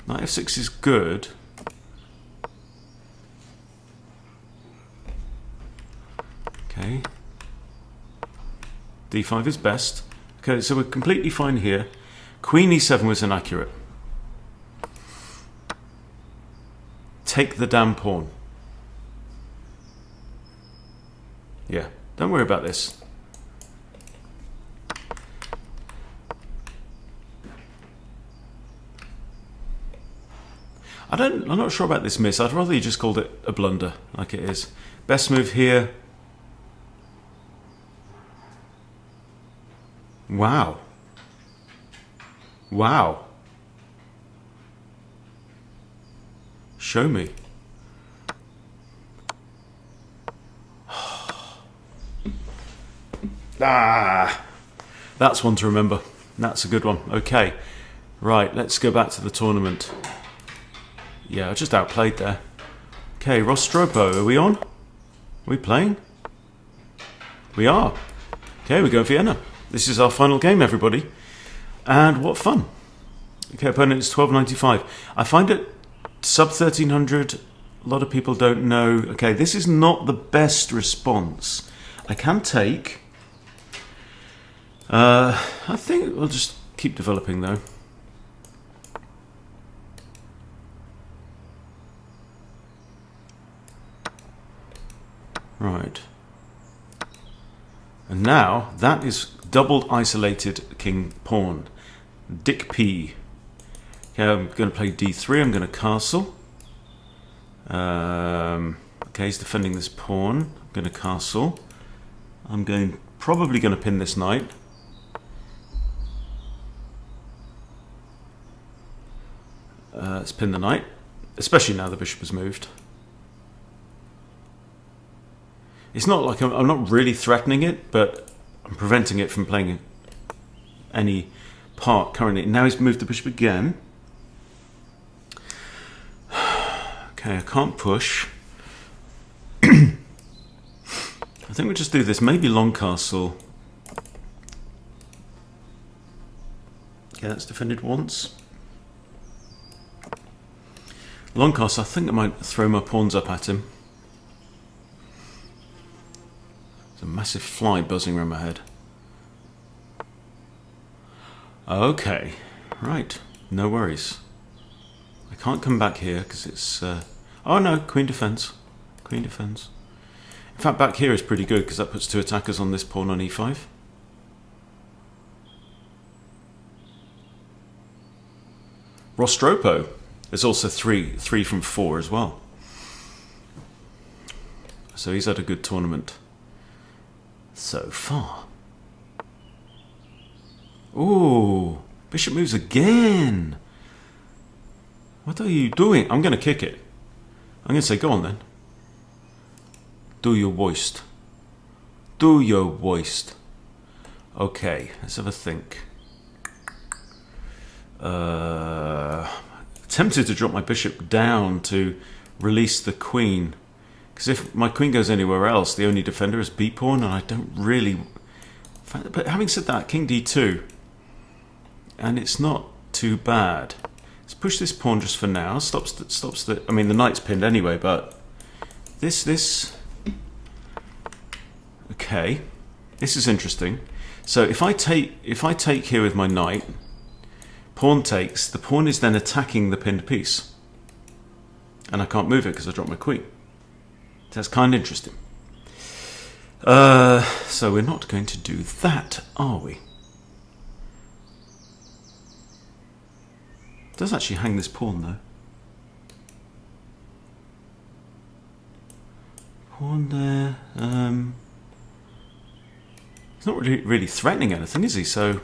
knight f6 is good. Okay. d5 is best. Okay, so we're completely fine here. Queen e7 was inaccurate. Take the damn pawn. Yeah, don't worry about this. I'm not sure about this miss. I'd rather you just called it a blunder, like it is. Best move here. Wow. Wow. Show me. That's one to remember. That's a good one. Okay. Right, let's go back to the tournament. Yeah, I just outplayed there. Okay, Rostropo, are we on? Are we playing? We are. Okay, we go Vienna. This is our final game, everybody. And what fun. Okay, opponent is 1295. I find it sub 1300. A lot of people don't know. Okay, this is not the best response. I can take. I think we'll just keep developing though. Right. And now that is doubled isolated king pawn. Dick P. Okay, I'm going to play d3. I'm going to castle. Okay, he's defending this pawn. I'm going to castle. I'm probably going to pin this knight. Let's pin the knight, especially now the bishop has moved. It's not like I'm not really threatening it, but I'm preventing it from playing any part currently. Now he's moved the bishop again. Okay, I can't push. I think we'll just do this. Maybe long castle. Okay, that's defended once. Long castle, I think I might throw my pawns up at him. There's a massive fly buzzing around my head. Okay, right, no worries. I can't come back here because it's... oh no, queen defends. Queen defends. In fact, back here is pretty good because that puts 2 attackers on this pawn on e5. Rostropo. There's also 3 from 4 as well. So he's had a good tournament so far. Ooh, bishop moves again. What are you doing? I'm going to kick it. I'm going to say, go on then. Do your worst. Do your worst. Okay, let's have a think. Tempted to drop my bishop down to release the queen. Because if my queen goes anywhere else, the only defender is b-pawn, and I don't really... But having said that, king d2... And it's not too bad. Let's push this pawn just for now. Stops the. I mean, the knight's pinned anyway, but this. Okay, this is interesting. So if I take here with my knight, pawn takes. The pawn is then attacking the pinned piece, and I can't move it because I dropped my queen. That's kind of interesting. So we're not going to do that, are we? Does actually hang this pawn though. Pawn there. He's not really threatening anything, is he? So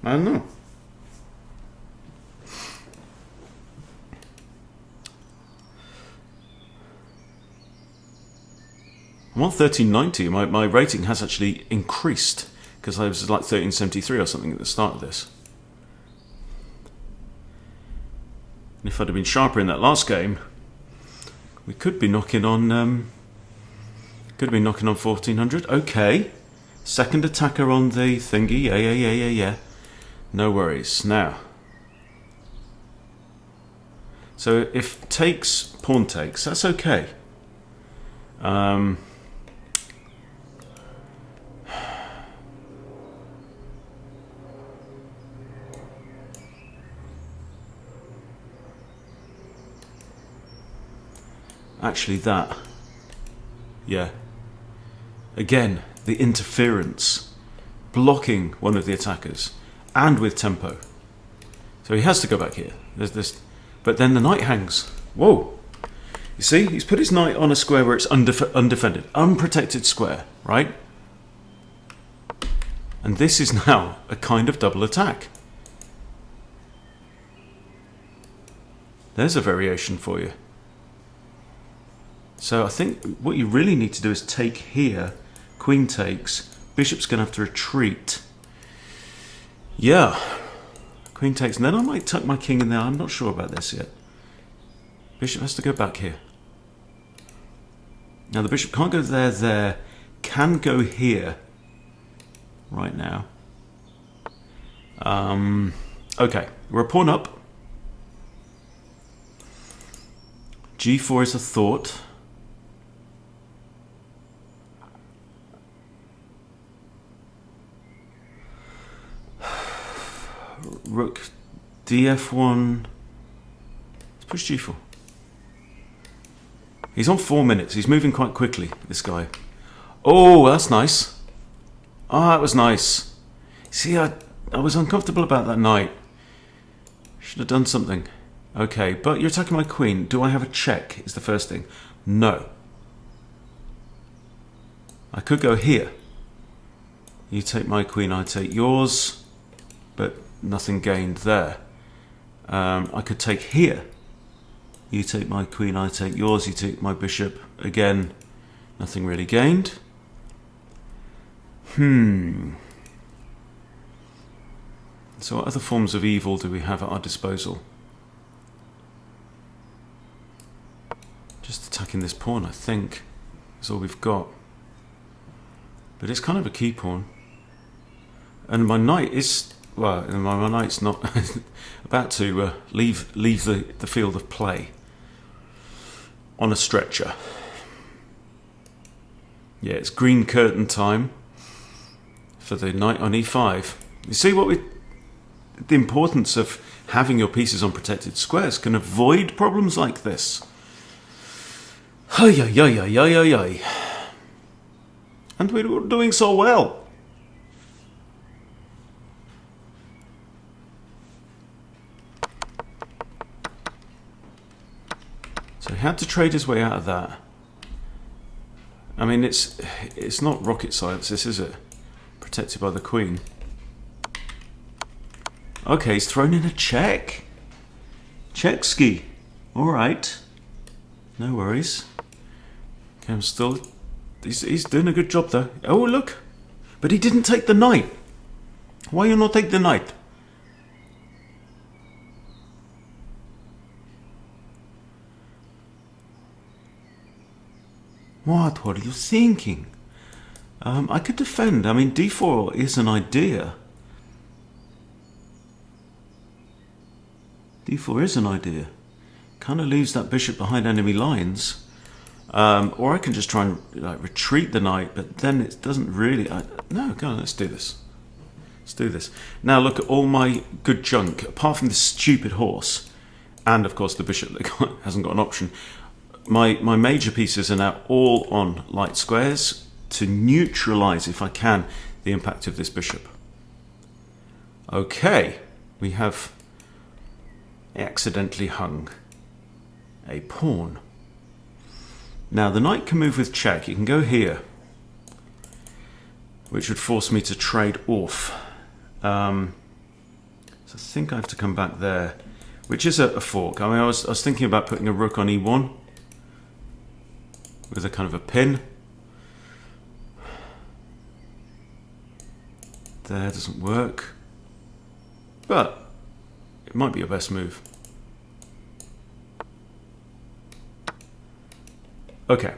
I don't know. I'm on 1390. My rating has actually increased because I was like 1373 or something at the start of this. And if I'd have been sharper in that last game, we could be knocking on 1400. Okay, second attacker on the thingy. Yeah. No worries. Now, so if takes, pawn takes, that's okay. Actually that, yeah. Again, the interference, blocking one of the attackers, and with tempo. So he has to go back here. There's this, but then the knight hangs. Whoa! You see, he's put his knight on a square where it's undefended, unprotected square, right? And this is now a kind of double attack. There's a variation for you. So I think what you really need to do is take here, queen takes, bishop's going to have to retreat. Yeah, queen takes, and then I might tuck my king in there. I'm not sure about this yet. Bishop has to go back here. Now the bishop can't go there, can go here right now. Okay, we're a pawn up. G4 is a thought. Rook df1. Let's push g4. He's on 4 minutes. He's moving quite quickly, this guy. Oh, that's nice. Ah, that was nice. See, I was uncomfortable about that knight. Should have done something. Okay, but you're attacking my queen. Do I have a check is the first thing. No. I could go here. You take my queen, I take yours. But nothing gained there. I could take here. You take my queen, I take yours. You take my bishop. Again, nothing really gained. So what other forms of evil do we have at our disposal? Just attacking this pawn, I think, is all we've got. But it's kind of a key pawn. And my knight is, well, my knight's not about to leave the field of play on a stretcher. Yeah, it's green curtain time for the knight on e5. You see the importance of having your pieces on protected squares can avoid problems like this. And we're doing so well. So he had to trade his way out of that. I mean, it's not rocket science, this, is it? Protected by the queen. Okay, he's thrown in a check. Check ski. All right. No worries. Okay, I'm still... He's doing a good job, though. Oh, look. But he didn't take the knight. Why you not take the knight? What are you thinking? I could defend. I mean, d4 is an idea. d4 is an idea. Kind of leaves that bishop behind enemy lines. Or I can just try and retreat the knight, but then it doesn't really... No, go on, let's do this. Let's do this. Now look at all my good junk, apart from this stupid horse, and of course the bishop that hasn't got an option. My major pieces are now all on light squares to neutralise, if I can, the impact of this bishop. Okay, we have accidentally hung a pawn. Now the knight can move with check. He can go here, which would force me to trade off. So I think I have to come back there, which is a fork. I mean, I was thinking about putting a rook on e1 with a kind of a pin. There doesn't work, but it might be your best move. Okay.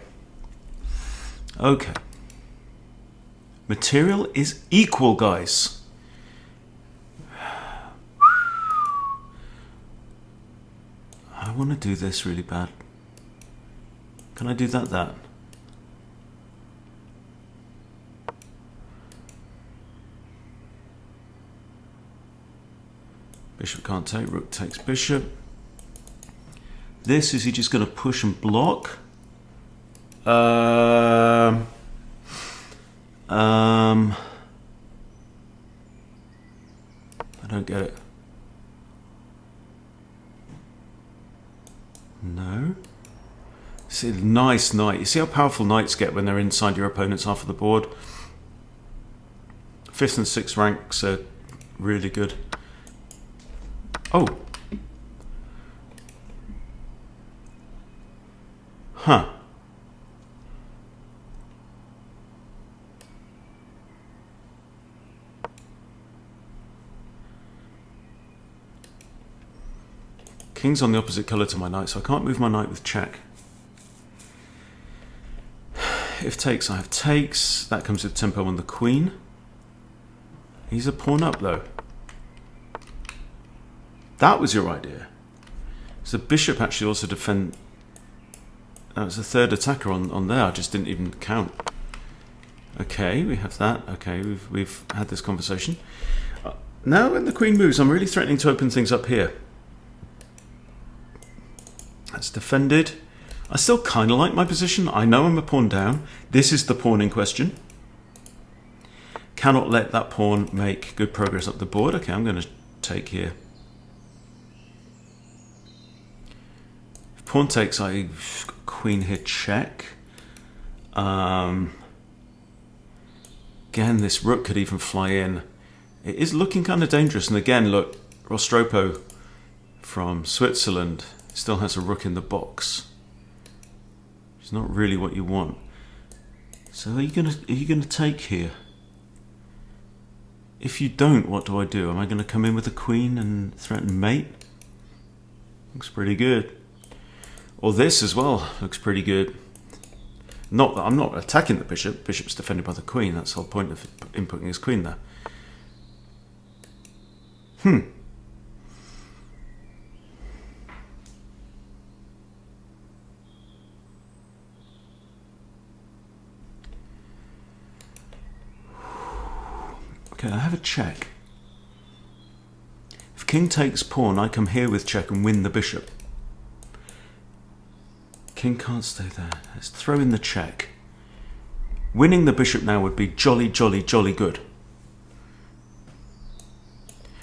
Okay. Material is equal, guys. I want to do this really bad. Can I do that? Bishop can't take, rook takes bishop. This, is he just going to push and block? I don't get it. No. See, nice knight. You see how powerful knights get when they're inside your opponent's half of the board? 5th and 6th ranks are really good. Oh. Huh. King's on the opposite colour to my knight, so I can't move my knight with check. If takes, I have takes. That comes with tempo on the queen. He's a pawn up, though. That was your idea. So the bishop actually also defend... That was the third attacker on there. I just didn't even count. Okay, we have that. Okay, we've had this conversation. Now when the queen moves, I'm really threatening to open things up here. That's defended. I still kind of like my position. I know I'm a pawn down. This is the pawn in question. Cannot let that pawn make good progress up the board. Okay, I'm going to take here. If pawn takes, I queen here check. Again, this rook could even fly in. It is looking kind of dangerous. And again, look, Rostropo from Switzerland still has a rook in the box. It's not really what you want. So are you gonna take here? If you don't, what do I do? Am I going to come in with a queen and threaten mate? Looks pretty good. Or this as well looks pretty good. Not that I'm not attacking the bishop. Bishop's defended by the queen. That's the whole point of inputting his queen there. Okay, I have a check. If king takes pawn, I come here with check and win the bishop. King can't stay there. Let's throw in the check. Winning the bishop now would be jolly, jolly, jolly good.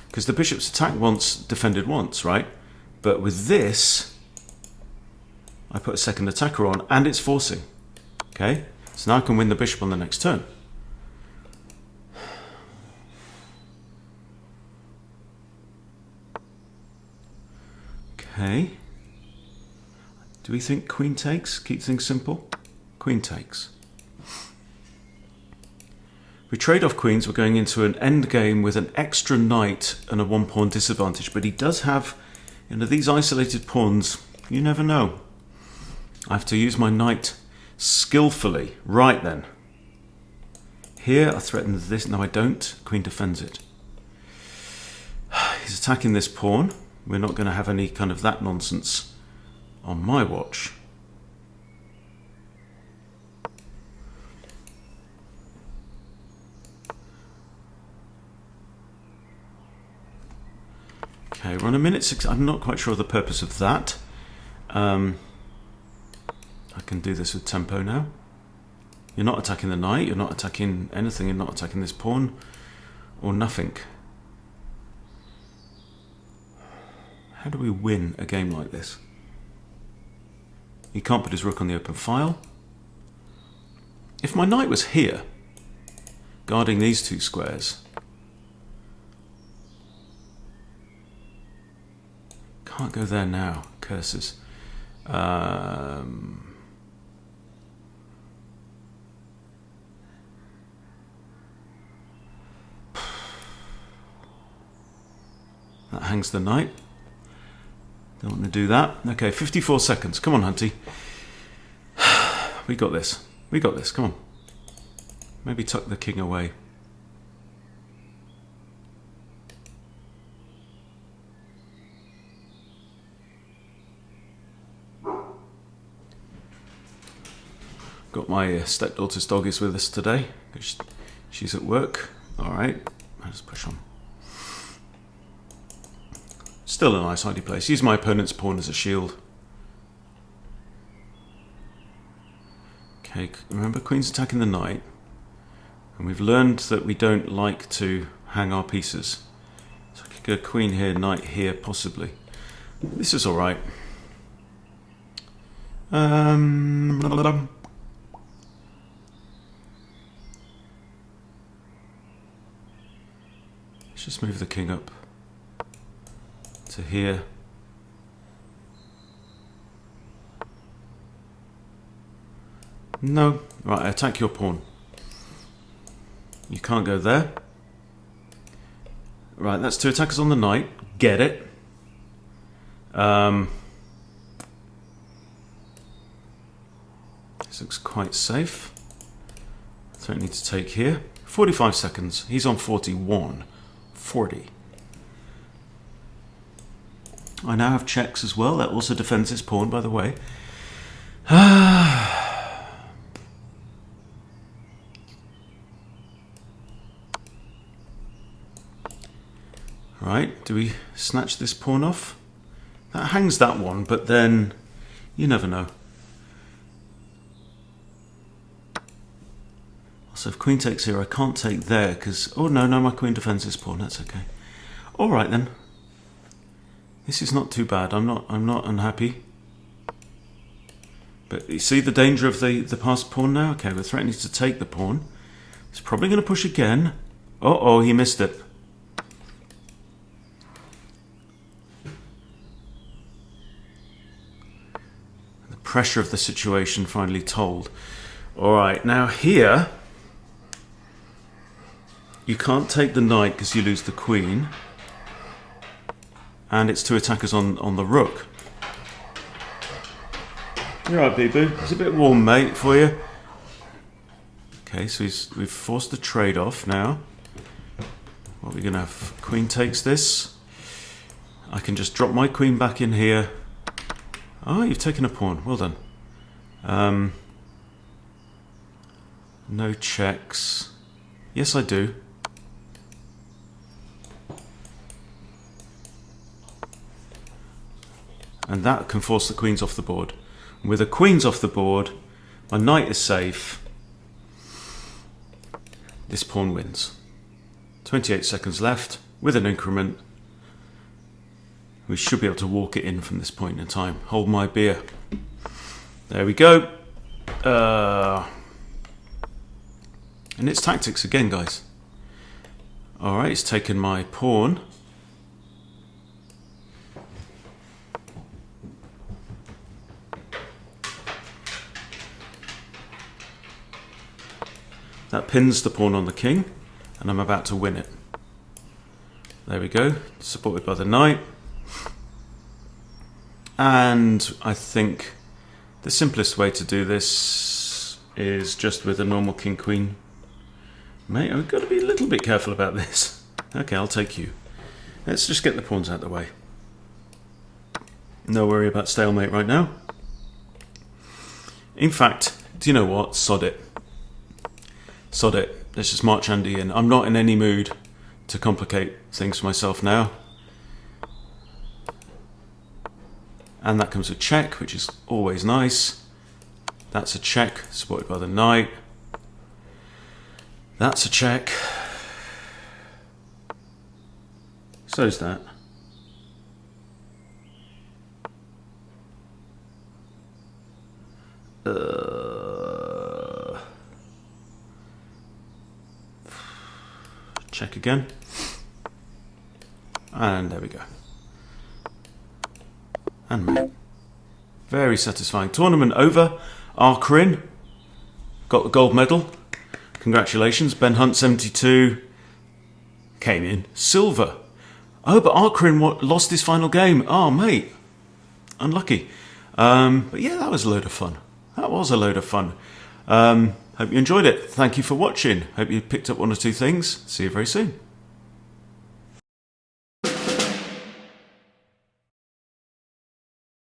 Because the bishop's attacked once, defended once, right? But with this, I put a second attacker on and it's forcing. Okay? So now I can win the bishop on the next turn. Okay. Do we think queen takes? Keep things simple. Queen takes. We trade off queens. We're going into an end game with an extra knight and a 1 pawn disadvantage. But he does have, these isolated pawns. You never know. I have to use my knight skillfully. Right then. Here I threaten this. No, I don't. Queen defends it. He's attacking this pawn. We're not going to have any kind of that nonsense on my watch. Okay, we're on a minute 6. I'm not quite sure of the purpose of that. I can do this with tempo now. You're not attacking the knight, you're not attacking anything, you're not attacking this pawn or nothing. How do we win a game like this? He can't put his rook on the open file. If my knight was here, guarding these two squares, can't go there now, curses. That hangs the knight. Don't want to do that. Okay, 54 seconds. Come on, Hunty. We got this. We got this. Come on. Maybe tuck the king away. Got my stepdaughter's dog is with us today. She's at work. All right. I'll just push on. Still a nice hiding place. Use my opponent's pawn as a shield. Okay, remember queen's attacking the knight. And we've learned that we don't like to hang our pieces. So I could go queen here, knight here, possibly. This is alright. Let's just move the king up to here. No. Right, attack your pawn. You can't go there. Right, that's two attackers on the knight. Get it. This looks quite safe. Threatening to take here. 45 seconds. He's on 41. 40. I now have checks as well. That also defends his pawn, by the way. Right, do we snatch this pawn off? That hangs that one, but then you never know. Also, if queen takes here, I can't take there because... Oh, no, my queen defends this pawn. That's okay. All right, then. This is not too bad. I'm not unhappy. But you see the danger of the passed pawn now? Okay, we're threatening to take the pawn. He's probably going to push again. Uh-oh, he missed it. The pressure of the situation finally told. All right, now here... you can't take the knight because you lose the queen. And it's 2 attackers on the rook. You're right, Bee-Boo. It's a bit warm, mate, for you. Okay, so we've forced the trade-off now. What are we going to have? Queen takes this. I can just drop my queen back in here. Oh, you've taken a pawn. Well done. No checks. Yes, I do. And that can force the queens off the board. And with the queens off the board, my knight is safe. This pawn wins. 28 seconds left with an increment. We should be able to walk it in from this point in time. Hold my beer. There we go. And it's tactics again, guys. Alright, it's taken my pawn. That pins the pawn on the king, and I'm about to win it. There we go, supported by the knight. And I think the simplest way to do this is just with a normal king-queen. Mate, I've got to be a little bit careful about this. Okay, I'll take you. Let's just get the pawns out of the way. No worry about stalemate right now. In fact, do you know what? Sod it. Sod it. Let's just march Andy in. I'm not in any mood to complicate things for myself now. And that comes with check, which is always nice. That's a check, supported by the knight. That's a check. So's that. Check again. And there we go. And mate. Very satisfying. Tournament over. Arkrin got the gold medal. Congratulations. Ben Hunt 72 came in silver. Oh, but Arkrin lost his final game. Oh, mate. Unlucky. But yeah, that was a load of fun. That was a load of fun. Hope you enjoyed it. Thank you for watching. Hope you picked up 1 or 2 things. See you very soon.